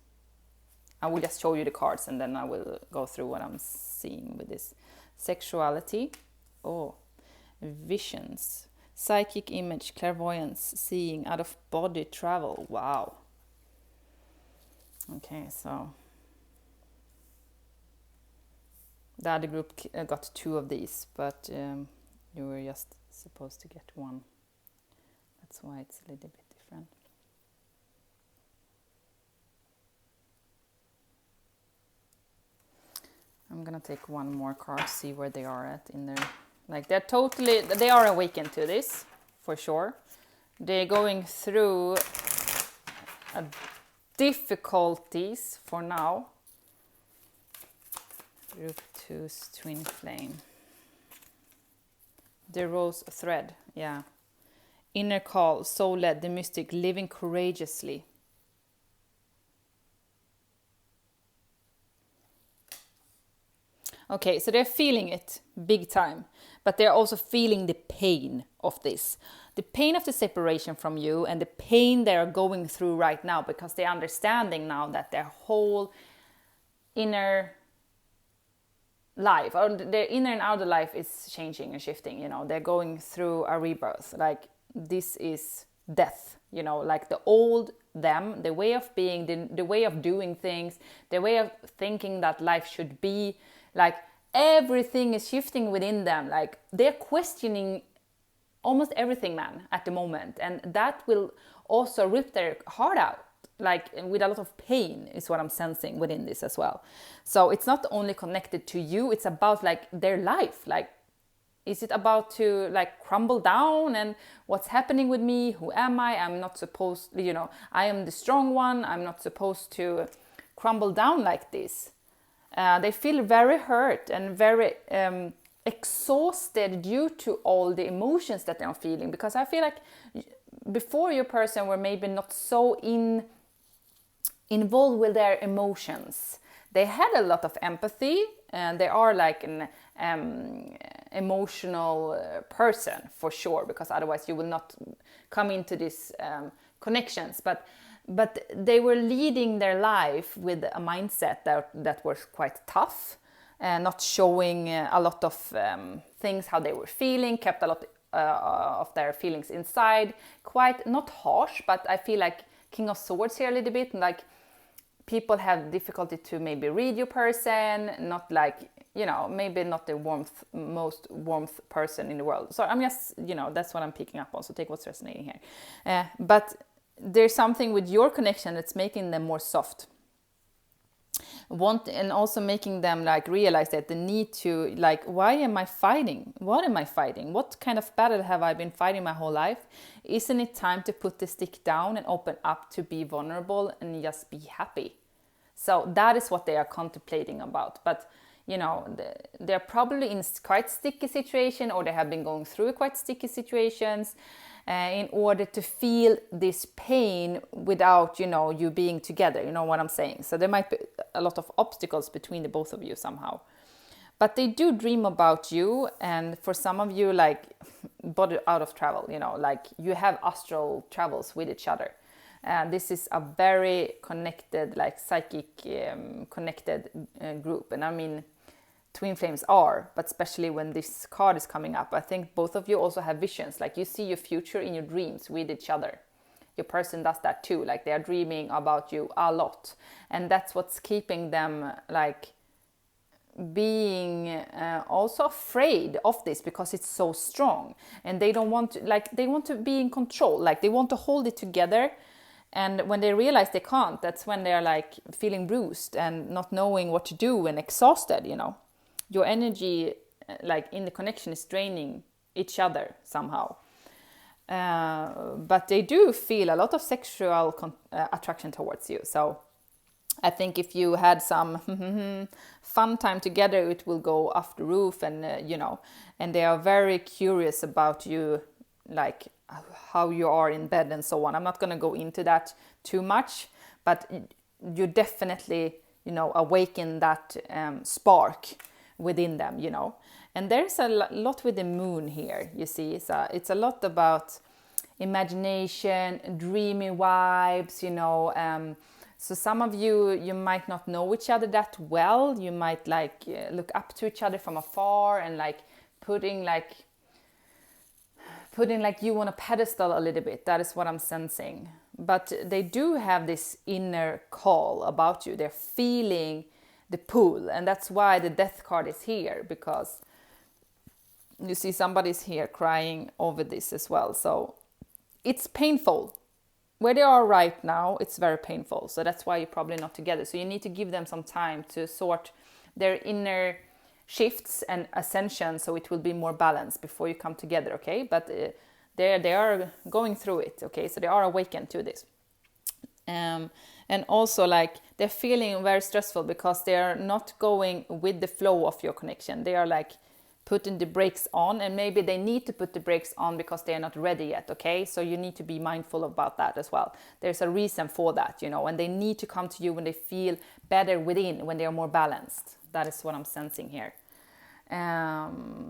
Speaker 1: I will just show you the cards and then I will go through what I'm seeing with this. Sexuality, visions, psychic image, clairvoyance, seeing, out of body travel. Wow. Okay, so the other group got 2 of these, but you were just supposed to get 1. That's why it's a little bit different. I'm gonna take 1 more card, see where they are at in their, like they are awakened to this, for sure. They're going through difficulties for now. Group 2's twin flame. The rose thread, yeah. Inner call, soul led, the mystic, living courageously. Okay, so they're feeling it big time, but they're also feeling the pain of this. The pain of the separation from you and the pain they're going through right now, because they're understanding now that their whole inner life, or their inner and outer life, is changing and shifting. You know, they're going through a rebirth. Like, this is death, you know, like the old them, the way of being, the way of doing things, the way of thinking that life should be. Like, everything is shifting within them. Like, they're questioning almost everything, man, at the moment. And that will also rip their heart out, like, with a lot of pain, is what I'm sensing within this as well. So it's not only connected to you, it's about, like, their life. Like, is it about to, like, crumble down? And what's happening with me? Who am I? I'm not supposed, you know, I am the strong one. I'm not supposed to crumble down like this. They feel very hurt and very exhausted due to all the emotions that they're feeling. Because I feel like before, your person were maybe not so involved with their emotions. They had a lot of empathy, and they are like an emotional person, for sure, because otherwise you will not come into these connections. But they were leading their life with a mindset that was quite tough, not showing a lot of things, how they were feeling, kept a lot of their feelings inside. Quite, not harsh, but I feel like King of Swords here a little bit. Like, people have difficulty to maybe read your person, not like, you know, maybe not the most warmth person in the world. So I'm just, you know, that's what I'm picking up on. So take what's resonating here. But there's something with your connection that's making them more soft. And also making them, like, realize that the need to, like, why am I fighting? What am I fighting? What kind of battle have I been fighting my whole life? Isn't it time to put the stick down and open up to be vulnerable and just be happy? So that is what they are contemplating about. But, you know, they're probably in quite sticky situation, or they have been going through quite sticky situations. In order to feel this pain without, you know, you being together, you know what I'm saying? So there might be a lot of obstacles between the both of you somehow. But they do dream about you, and for some of you, like, body out of travel, you know, like, you have astral travels with each other. This is a very connected, like, psychic connected group. And I mean, twin flames are, but especially when this card is coming up, I think both of you also have visions. Like, you see your future in your dreams with each other. Your person does that too. Like, they are dreaming about you a lot, and that's what's keeping them, like, being also afraid of this because it's so strong, and they don't want to, like, they want to be in control, like they want to hold it together. And when they realize they can't, that's when they're like feeling bruised and not knowing what to do and exhausted, you know. Your energy, like in the connection, is draining each other somehow. But they do feel a lot of sexual attraction towards you. So I think if you had some fun time together, it will go off the roof, and you know, and they are very curious about you, like how you are in bed and so on. I'm not going to go into that too much, but you definitely, you know, awaken that spark within them, you know. And there's a lot with the moon here, you see. It's a lot about imagination, dreamy vibes, you know. So some of you might not know each other that well. You might like look up to each other from afar and like putting you on a pedestal a little bit. That is what I'm sensing. But they do have this inner call about you. They're feeling the pull, and that's why the death card is here, because you see somebody's here crying over this as well. So it's painful. Where they are right now, it's very painful. So that's why you're probably not together. So you need to give them some time to sort their inner shifts and ascension, so it will be more balanced before you come together, okay? But they are going through it, okay? So they are awakened to this. And also, like, they're feeling very stressful because they are not going with the flow of your connection. They are like putting the brakes on, and maybe they need to put the brakes on because they are not ready yet, okay? So you need to be mindful about that as well. There's a reason for that, you know, and they need to come to you when they feel better within, when they are more balanced. That is what I'm sensing here.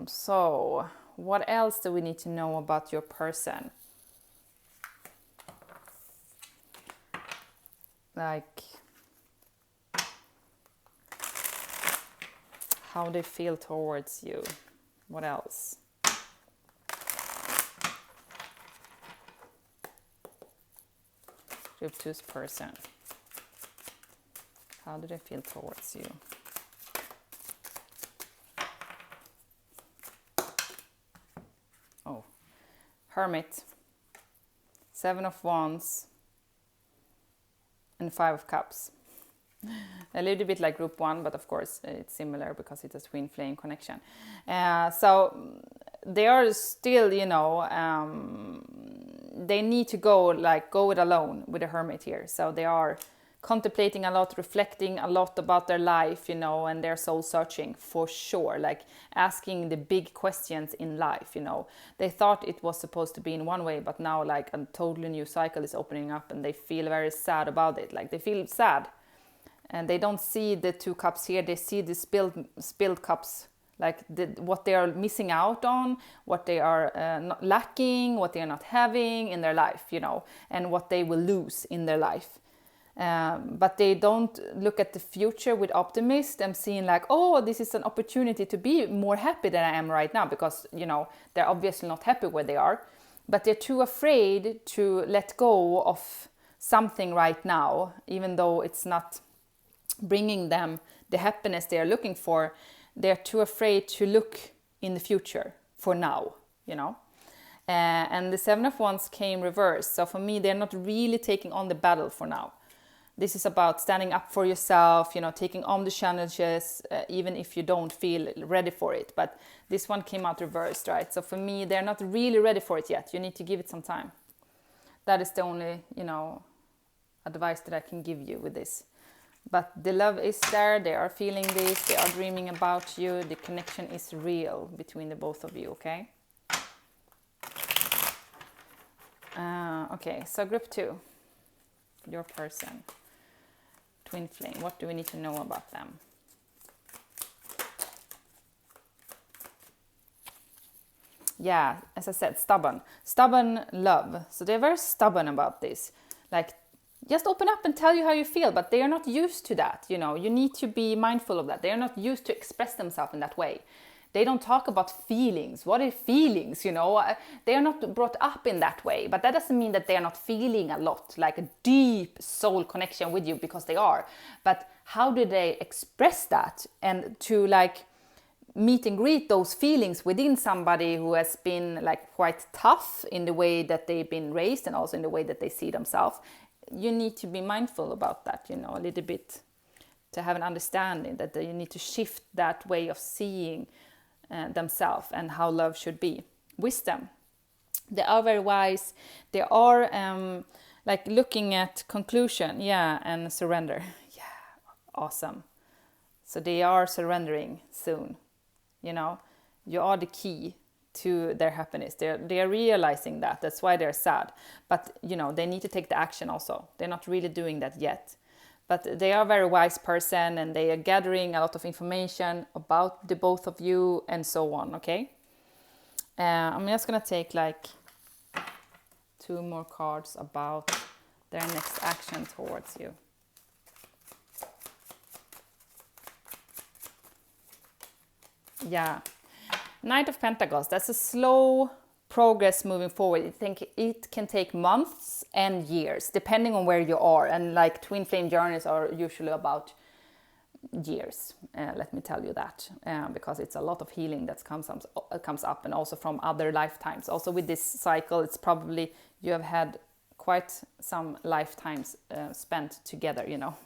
Speaker 1: So what else do we need to know about your person? Like, how they feel towards you. What else? Group 2's person. How do they feel towards you? Oh, Hermit, 7 of Wands, and 5 of Cups. A little bit like group 1, but of course it's similar because it's a twin flame connection. So they are still, you know, they need to go it alone with the Hermit here. So they are contemplating a lot, reflecting a lot about their life, you know, and they're soul searching for sure, like asking the big questions in life, you know. They thought it was supposed to be in one way, but now like a totally new cycle is opening up, and they feel very sad about it. Like they feel sad. And they don't see the 2 cups here. They see the spilled cups, like what they are missing out on, what they are not lacking, what they are not having in their life, you know, and what they will lose in their life. But they don't look at the future with optimism and seeing like, oh, this is an opportunity to be more happy than I am right now, because, you know, they're obviously not happy where they are, but they're too afraid to let go of something right now, even though it's not bringing them the happiness they are looking for. They're too afraid to look in the future for now, you know. And the 7 of Wands came reversed. So for me, they're not really taking on the battle for now. This is about standing up for yourself, you know, taking on the challenges, even if you don't feel ready for it. But this one came out reversed, right? So for me, they're not really ready for it yet. You need to give it some time. That is the only, you know, advice that I can give you with this. But the love is there, they are feeling this, they are dreaming about you, the connection is real between the both of you, okay? Okay, so group 2, your person, twin flame, what do we need to know about them? Yeah, as I said, stubborn love. So they're very stubborn about this, like, just open up and tell you how you feel, but they are not used to that, you know. You need to be mindful of that. They are not used to express themselves in that way. They don't talk about feelings. What are feelings, you know? They are not brought up in that way, but that doesn't mean that they are not feeling a lot, like a deep soul connection with you, because they are. But how do they express that, and to like meet and greet those feelings within somebody who has been like quite tough in the way that they've been raised and also in the way that they see themselves. You need to be mindful about that, you know, a little bit, to have an understanding that you need to shift that way of seeing themselves and how love should be. Wisdom. They are very wise. They are like looking at conclusion, and surrender. Yeah, awesome. So they are surrendering soon. You know, you are the key to their happiness. They are realizing that. That's why they're sad. But, you know, they need to take the action also. They're not really doing that yet. But they are a very wise person, and they are gathering a lot of information about the both of you and so on, okay? I'm just going to take like 2 more cards about their next action towards you. Yeah, Knight of Pentacles, that's a slow progress moving forward. I think it can take months and years, depending on where you are. And like twin flame journeys are usually about years, let me tell you that, because it's a lot of healing that comes up, and also from other lifetimes. Also with this cycle, it's probably you have had quite some lifetimes spent together, you know.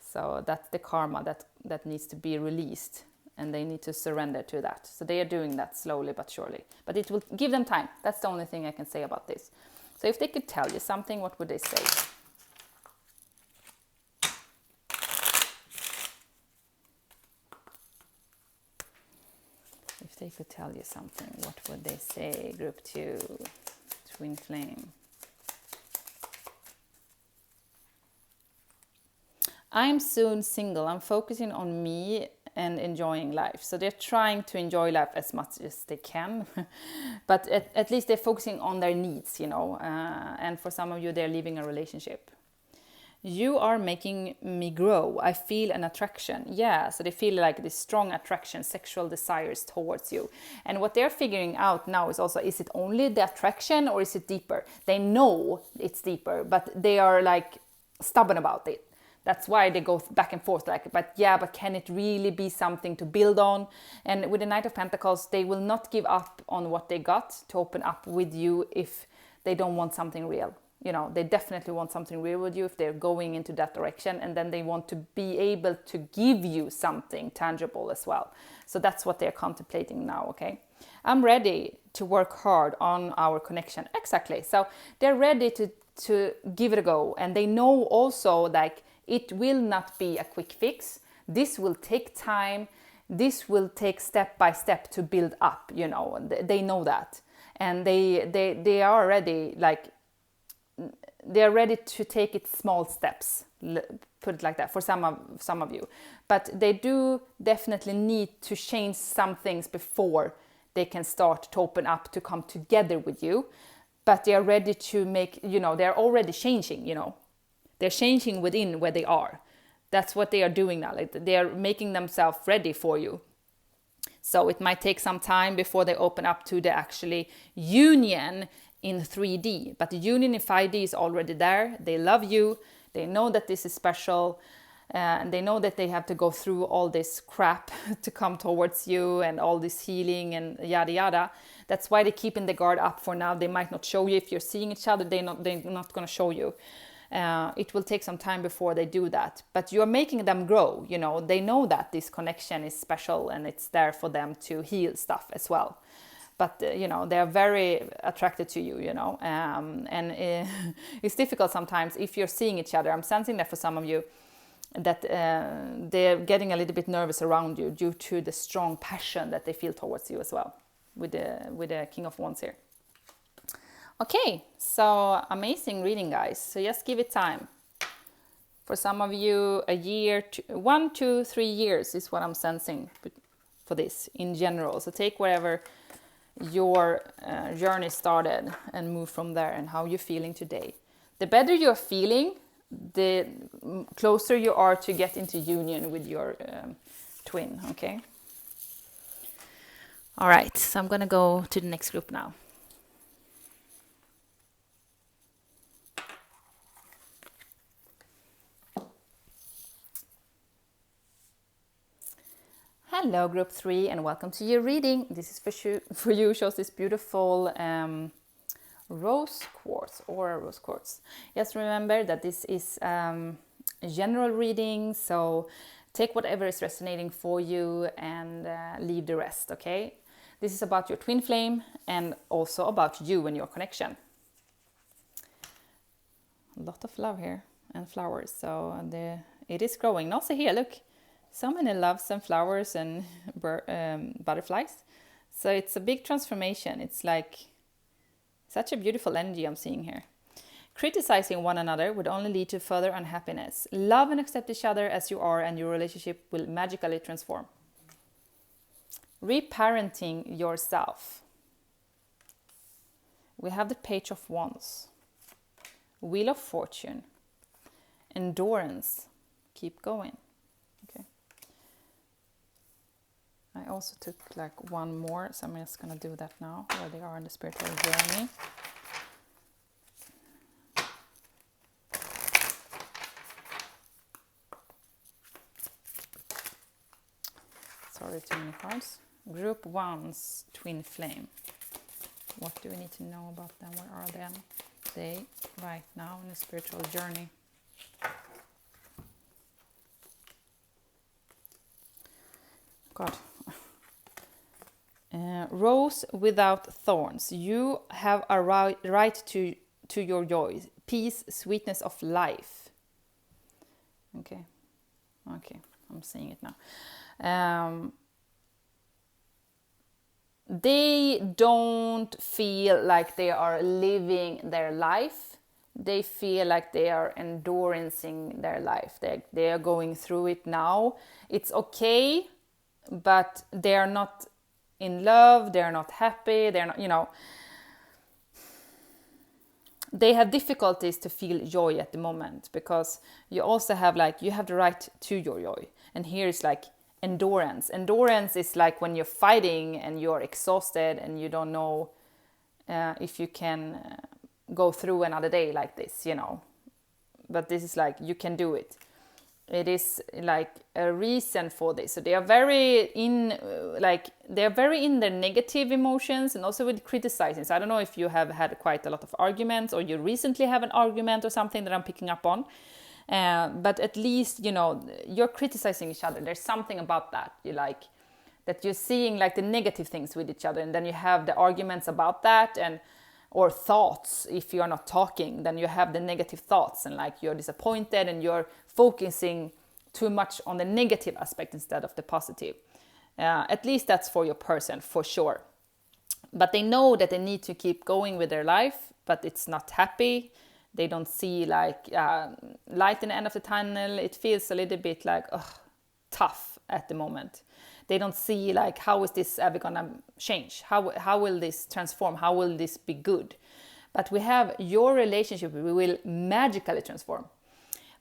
Speaker 1: So that's the karma that needs to be released. And they need to surrender to that. So they are doing that slowly but surely. But it will give them time. That's the only thing I can say about this. So if they could tell you something, what would they say? If they could tell you something, what would they say? Group 2, Twin Flame. I'm soon single. I'm focusing on me and enjoying life. So they're trying to enjoy life as much as they can, but at least they're focusing on their needs, you know, and for some of you, they're leaving a relationship. You are making me grow. I feel an attraction. Yeah, so they feel like this strong attraction, sexual desires towards you. And what they're figuring out now is also, is it only the attraction or is it deeper? They know it's deeper, but they are like stubborn about it. That's why they go back and forth, like, but can it really be something to build on? And with the Knight of Pentacles, they will not give up on what they got to open up with you if they don't want something real. You know, they definitely want something real with you if they're going into that direction, and then they want to be able to give you something tangible as well. So that's what they're contemplating now, okay? I'm ready to work hard on our connection. Exactly. So they're ready to give it a go, and they know also, like, it will not be a quick fix. This will take time. This will take step by step to build up, you know. They know that. And they are ready, like, they're ready to take it small steps, put it like that, for some of you. But they do definitely need to change some things before they can start to open up, to come together with you. But they are ready to make, you know, they're already changing, you know. They're changing within where they are. That's what they are doing now. Like, they are making themselves ready for you. So it might take some time before they open up to the actually union in 3D. But the union in 5D is already there. They love you. They know that this is special. And they know that they have to go through all this crap to come towards you, and all this healing and yada yada. That's why they're keeping the guard up for now. They might not show you if you're seeing each other. They're not going to show you. It will take some time before they do that, but you're making them grow. You know, they know that this connection is special and it's there for them to heal stuff as well. But you know, they're very attracted to you, you know, and it's difficult sometimes if you're seeing each other. I'm sensing that for some of you, that they're getting a little bit nervous around you due to the strong passion that they feel towards you as well, with the King of Wands here. Okay, so amazing reading, guys. So just give it time. For some of you, a year, 1, 2, 3 years is what I'm sensing for this in general. So take wherever your journey started and move from there, and how you're feeling today. The better you're feeling, the closer you are to get into union with your twin, okay? All right, so I'm going to go to the next group now. Hello group 3 and welcome to your reading. This is for you, shows this beautiful rose quartz or rose quartz. Just remember that this is a general reading, so take whatever is resonating for you and leave the rest, okay? This is about your twin flame and also about you and your connection. A lot of love here and flowers, so it is growing. Also here, look, so many loves and flowers and butterflies. So it's a big transformation. It's like such a beautiful energy I'm seeing here. Criticizing one another would only lead to further unhappiness. Love and accept each other as you are and your relationship will magically transform. Reparenting yourself. We have the Page of Wands. Wheel of Fortune. Endurance. Keep going. Okay. I also took like one more, so I'm just going to do that now, where they are in the spiritual journey. Sorry, too many cards. Group 1's twin flame. What do we need to know about them? Where are they right now in the spiritual journey? God. Rose without thorns. You have a right to your joy, peace, sweetness of life. Okay, I'm seeing it now. They don't feel like they are living their life. They feel like they are enduring their life. They are going through it now. It's okay, but they are not in love. They are not happy. They're not, they have difficulties to feel joy at the moment, because you also have you have the right to your joy. And here is like endurance. Endurance is like when you're fighting and you're exhausted and you don't know if you can go through another day like this, But this is like, you can do it. It is like a reason for this. So they are very in their negative emotions, and also with criticizing. So I don't know if you have had quite a lot of arguments, or you recently have an argument or something that I'm picking up on. But at least, you're criticizing each other. There's something about that. That you're seeing like the negative things with each other, and then you have the arguments about that, or thoughts. If you're not talking, then you have the negative thoughts, and like you're disappointed and you're focusing too much on the negative aspect instead of the positive. At least that's for your person, for sure. But they know that they need to keep going with their life, but it's not happy. They don't see like light in the end of the tunnel. It feels a little bit like tough at the moment. They don't see like, how is this ever gonna change? How will this transform? How will this be good? But we have your relationship, we will magically transform.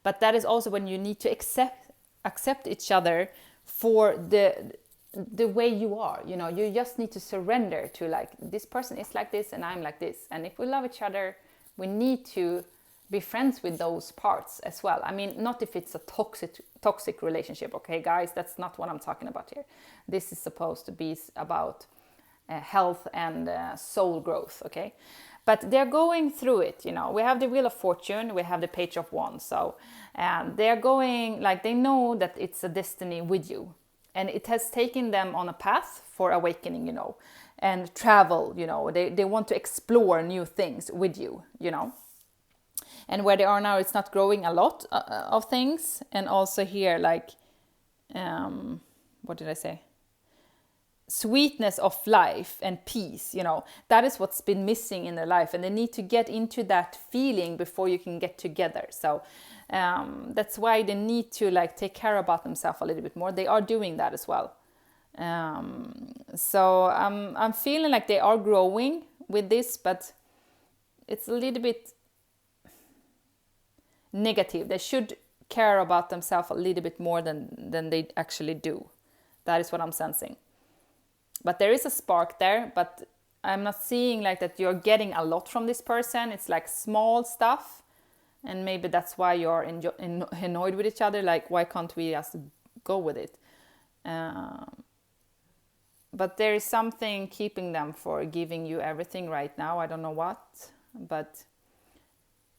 Speaker 1: But that is also when you need to accept each other for the way you are. You just need to surrender to like, this person is like this and I'm like this. And if we love each other, we need to be friends with those parts as well. I mean, not if it's a toxic relationship, okay, guys? That's not what I'm talking about here. This is supposed to be about health and soul growth, okay? But they're going through it, We have the Wheel of Fortune, we have the Page of Wands. So they're going, like, they know that it's a destiny with you. And it has taken them on a path for awakening, and travel, They want to explore new things with you, And where they are now, it's not growing a lot of things. And also here, like, what did I say? Sweetness of life and peace, That is what's been missing in their life. And they need to get into that feeling before you can get together. So that's why they need to, like, take care about themselves a little bit more. They are doing that as well. So I'm feeling like they are growing with this, but it's a little bit negative. They should care about themselves a little bit more than they actually do. That is what I'm sensing. But there is a spark there, but I'm not seeing like that you're getting a lot from this person. It's like small stuff, and maybe that's why you're annoyed with each other. Like, why can't we just go with it? but there is something keeping them for giving you everything right now. I don't know what, but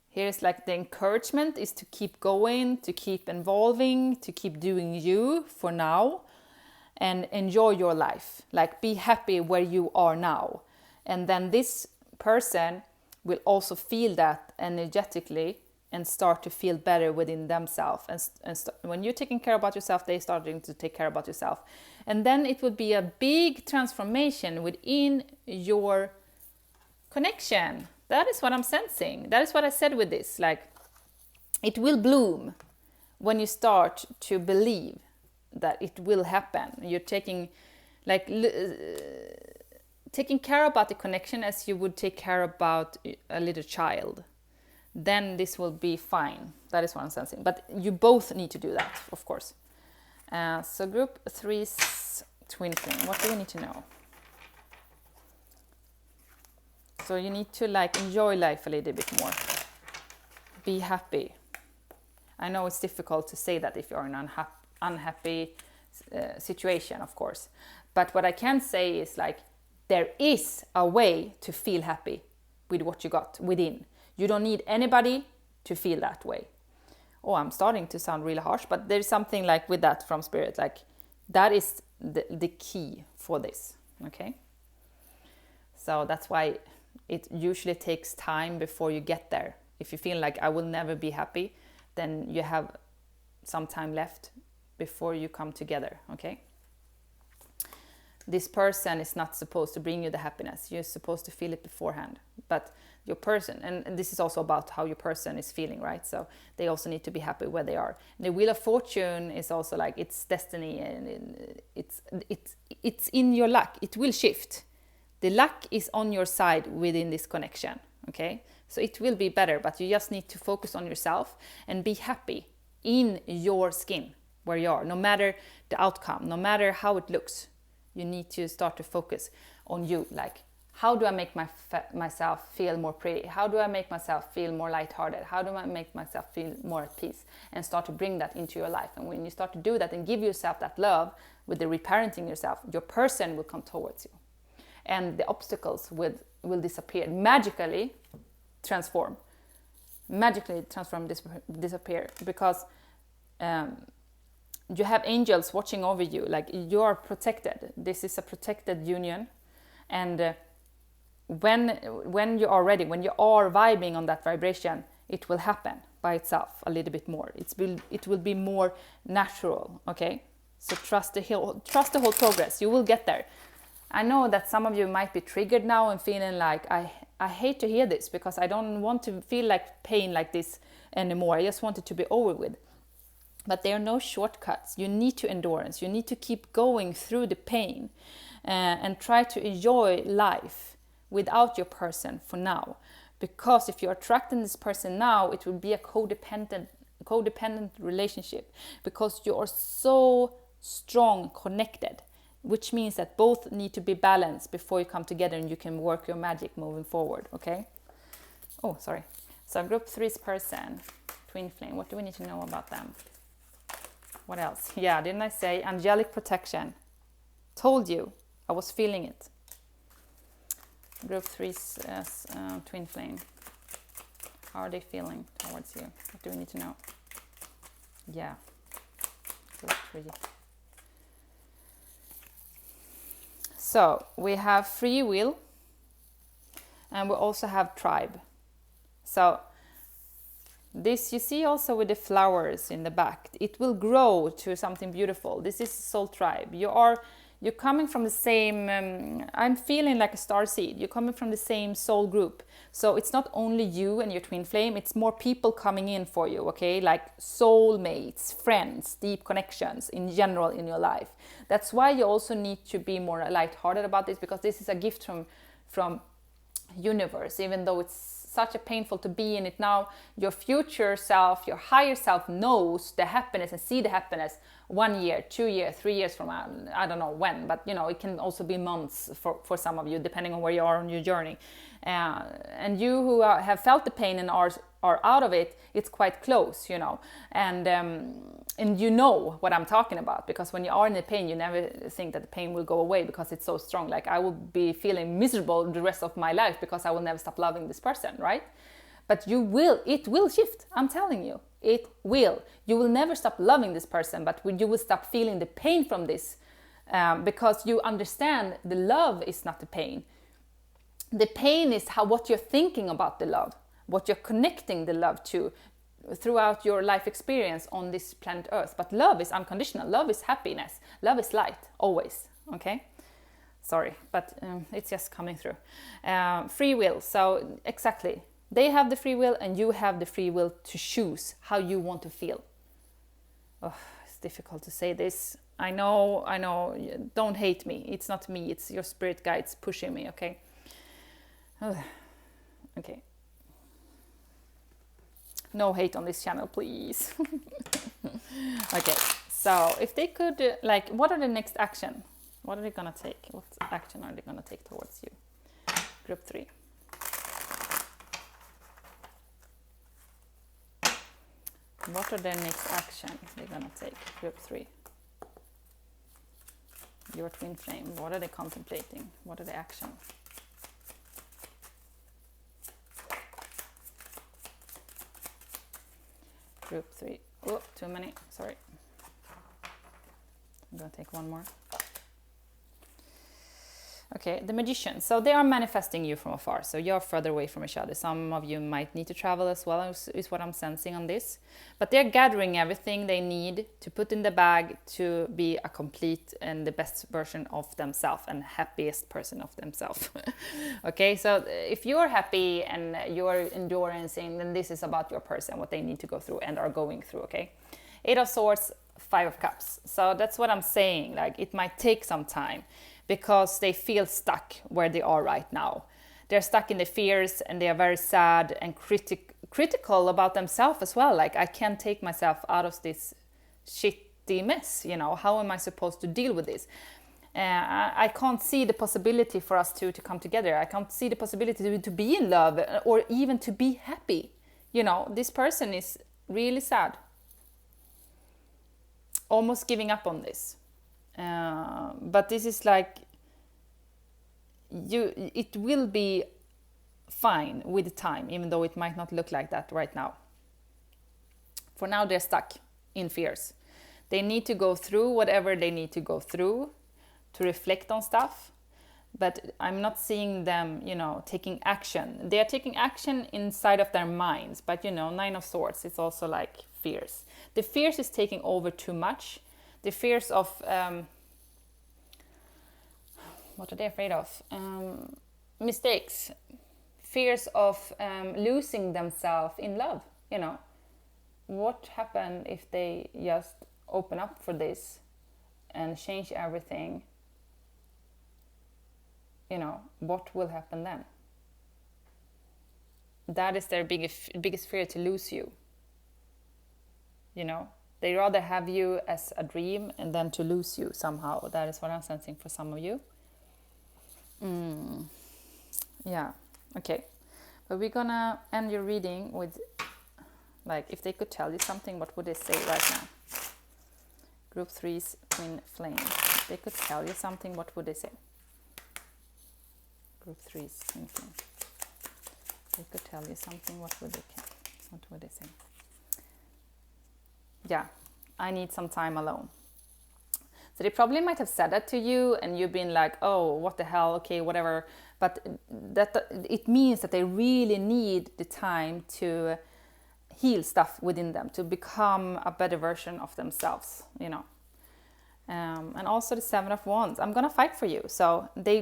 Speaker 1: here's like the encouragement is to keep going, to keep evolving, to keep doing you for now, and enjoy your life. Like, be happy where you are now. And then this person will also feel that energetically and start to feel better within themselves. When you're taking care about yourself, they're starting to take care about yourself. And then it would be a big transformation within your connection. That is what I'm sensing. That is what I said with this. Like, it will bloom when you start to believe that it will happen. You're taking care about the connection as you would take care about a little child. Then this will be fine. That is what I'm sensing. But you both need to do that, of course. So group 3's twin flame. What do we need to know? So you need to enjoy life a little bit more. Be happy. I know it's difficult to say that if you're in an unhappy situation, of course. But what I can say is there is a way to feel happy with what you got within. You don't need anybody to feel that way. Oh, I'm starting to sound really harsh, but there's something with that from Spirit. That is the key for this, okay? So that's why it usually takes time before you get there. If you feel like I will never be happy, then you have some time left before you come together, okay? This person is not supposed to bring you the happiness. You're supposed to feel it beforehand. But your person, and this is also about how your person is feeling, right? So they also need to be happy where they are. And the Wheel of Fortune is also it's destiny, and it's in your luck. It will shift. The luck is on your side within this connection, okay? So it will be better, but you just need to focus on yourself and be happy in your skin where you are, no matter the outcome, no matter how it looks. You need to start to focus on you. How do I make myself feel more pretty? How do I make myself feel more lighthearted? How do I make myself feel more at peace? And start to bring that into your life. And when you start to do that and give yourself that love with the reparenting yourself, your person will come towards you. And the obstacles will disappear. Magically transform. Disappear. Because you have angels watching over you. You are protected. This is a protected union. And when you are ready, when you are vibing on that vibration, it will happen by itself a little bit more. It will be more natural, okay? So trust the whole progress. You will get there. I know that some of you might be triggered now and feeling I hate to hear this, because I don't want to feel pain like this anymore. I just want it to be over with. But there are no shortcuts. You need to endurance. You need to keep going through the pain and try to enjoy life without your person for now. Because if you're attracting this person now, it will be a codependent relationship, because you are so strong connected, which means that both need to be balanced before you come together and you can work your magic moving forward, okay? Oh, sorry. So group 3's person, twin flame, what do we need to know about them? What else? Yeah, didn't I say angelic protection? Told you, I was feeling it. Group 3's twin flame. How are they feeling towards you? What do we need to know? Yeah, group 3. So we have free will, and we also have tribe. So this you see also with the flowers in the back. It will grow to something beautiful. This is soul tribe. You're coming from the same, I'm feeling like a star seed. You're coming from the same soul group. So it's not only you and your twin flame, it's more people coming in for you, okay? Soulmates, friends, deep connections in general in your life. That's why you also need to be more lighthearted about this, because this is a gift from universe, even though it's such a painful to be in it now. Your future self, your higher self knows the happiness and see the happiness 1 year, 2 years, 3 years from now. I don't know when, but it can also be months for some of you, depending on where you are on your journey. And you who have felt the pain and are are out of it, it's quite close, and you know what I'm talking about, because when you are in the pain, you never think that the pain will go away because it's so strong. Like, I will be feeling miserable the rest of my life because I will never stop loving this person, right? But it will shift. I'm telling you, it will. You will never stop loving this person, but you will stop feeling the pain from this, because you understand the love is not the pain. The pain is what you're thinking about the love, what you're connecting the love to throughout your life experience on this planet Earth. But love is unconditional. Love is happiness. Love is light, always. Okay? Sorry, but it's just coming through. Free will. So exactly. They have the free will and you have the free will to choose how you want to feel. Oh, it's difficult to say this. I know. Don't hate me. It's not me. It's your spirit guides pushing me, okay? Okay. No hate on this channel, please. Okay, so if they could, what are the next action? What are they gonna take? What action are they gonna take towards you? Group 3. What are their next action they're gonna take? Group 3. Your twin flame. What are they contemplating? What are the action? Group 3. Oh, too many. Sorry. I'm gonna take one more. Okay, the magician. So they are manifesting you from afar. So you're further away from each other. Some of you might need to travel as well, is what I'm sensing on this. But they're gathering everything they need to put in the bag to be a complete and the best version of themselves and happiest person of themselves. Okay, so if you're happy and you're enduring, then this is about your person, what they need to go through and are going through, okay? 8 of Swords, 5 of Cups. So that's what I'm saying. Like, it might take some time, because they feel stuck where they are right now. They're stuck in the fears and they are very sad and critical about themselves as well. Like, I can't take myself out of this shitty mess, how am I supposed to deal with this? I can't see the possibility for us to come together. I can't see the possibility to be in love or even to be happy. This person is really sad. Almost giving up on this. But this is like, it will be fine with time, even though it might not look like that right now. For now, they're stuck in fears. They need to go through whatever they need to go through to reflect on stuff. But I'm not seeing them, taking action. They are taking action inside of their minds. But, 9 of Swords, it's also like fears. The fears is taking over too much. The fears of, what are they afraid of? Mistakes. Fears of losing themselves in love, What happened if they just open up for this and change everything? What will happen then? That is their biggest fear, to lose you. They rather have you as a dream and then to lose you somehow. That is what I'm sensing for some of you. Yeah, okay. But we're gonna end your reading with, if they could tell you something, what would they say right now? Group 3's Twin Flame. If they could tell you something, what would they say? Group 3's Twin Flame. If they could tell you something, what would they say? Yeah, I need some time alone. So they probably might have said that to you and you've been like, oh, what the hell, okay, whatever. But it means that they really need the time to heal stuff within them, to become a better version of themselves, And also the 7 of Wands. I'm going to fight for you. So they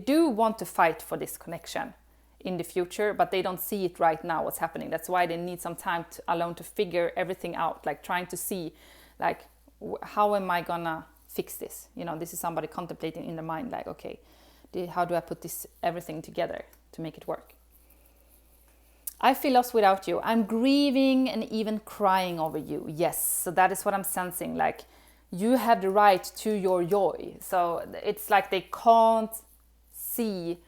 Speaker 1: do want to fight for this connection in the future, but they don't see it right now, what's happening. That's why they need some time alone to figure everything out, trying to see, how am I going to fix this? This is somebody contemplating in their mind, okay, how do I put everything together to make it work? I feel lost without you. I'm grieving and even crying over you. Yes, so that is what I'm sensing. You have the right to your joy. So it's like they can't see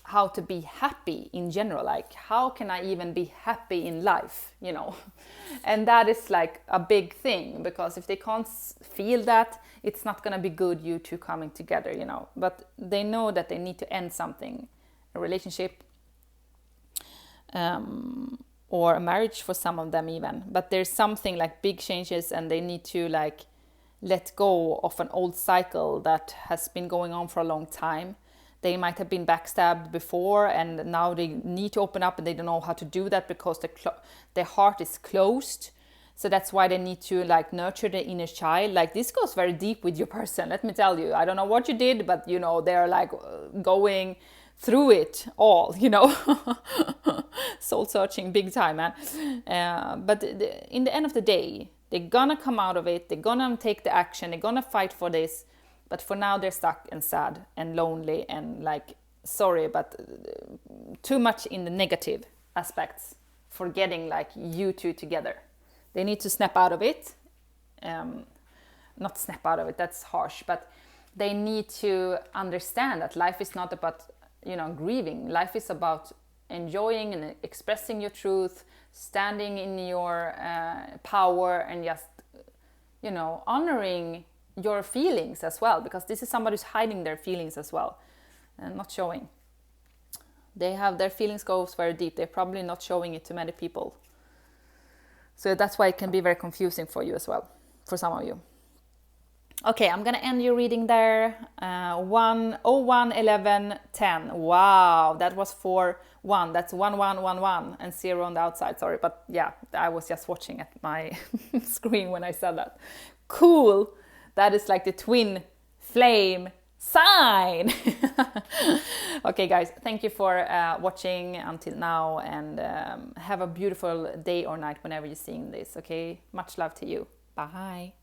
Speaker 1: how to be happy in general. Like, how can I even be happy in life, you know? And that is like a big thing, because if they can't feel that, it's not going to be good, you two coming together, you know. But they know that they need to end something, a relationship, or a marriage for some of them even. But there's something like big changes, and they need to like let go of an old cycle that has been going on for a long time. They might have been backstabbed before, and now they need to open up, and they don't know how to do that because their heart is closed. So that's why they need to like nurture the inner child. Like, this goes very deep with your person, let me tell you. I don't know what you did, but you know, they're like going through it all, you know. Soul searching big time, man. But in the end of the day, they're gonna come out of it. They're gonna take the action. They're gonna fight for this. But for now, they're stuck and sad and lonely and like, sorry, but too much in the negative aspects, forgetting like you two together. They need to snap out of it. Not snap out of it, that's harsh, but they need to understand that life is not about, you know, grieving. Life is about enjoying and expressing your truth, standing in your power, and just, you know, honoring your feelings as well, because this is somebody who's hiding their feelings as well and not showing. They have their feelings goes very deep. They're probably not showing it to many people. So that's why it can be very confusing for you as well, for some of you. Okay, I'm gonna end your reading there. 1/01/11/10. Wow, that was for 1. That's 1111 and 0 on the outside. Sorry, but yeah, I was just watching at my screen when I said that. Cool. That is like the twin flame sign. Okay, guys, thank you for watching until now, and have a beautiful day or night whenever you're seeing this. Okay, much love to you. Bye.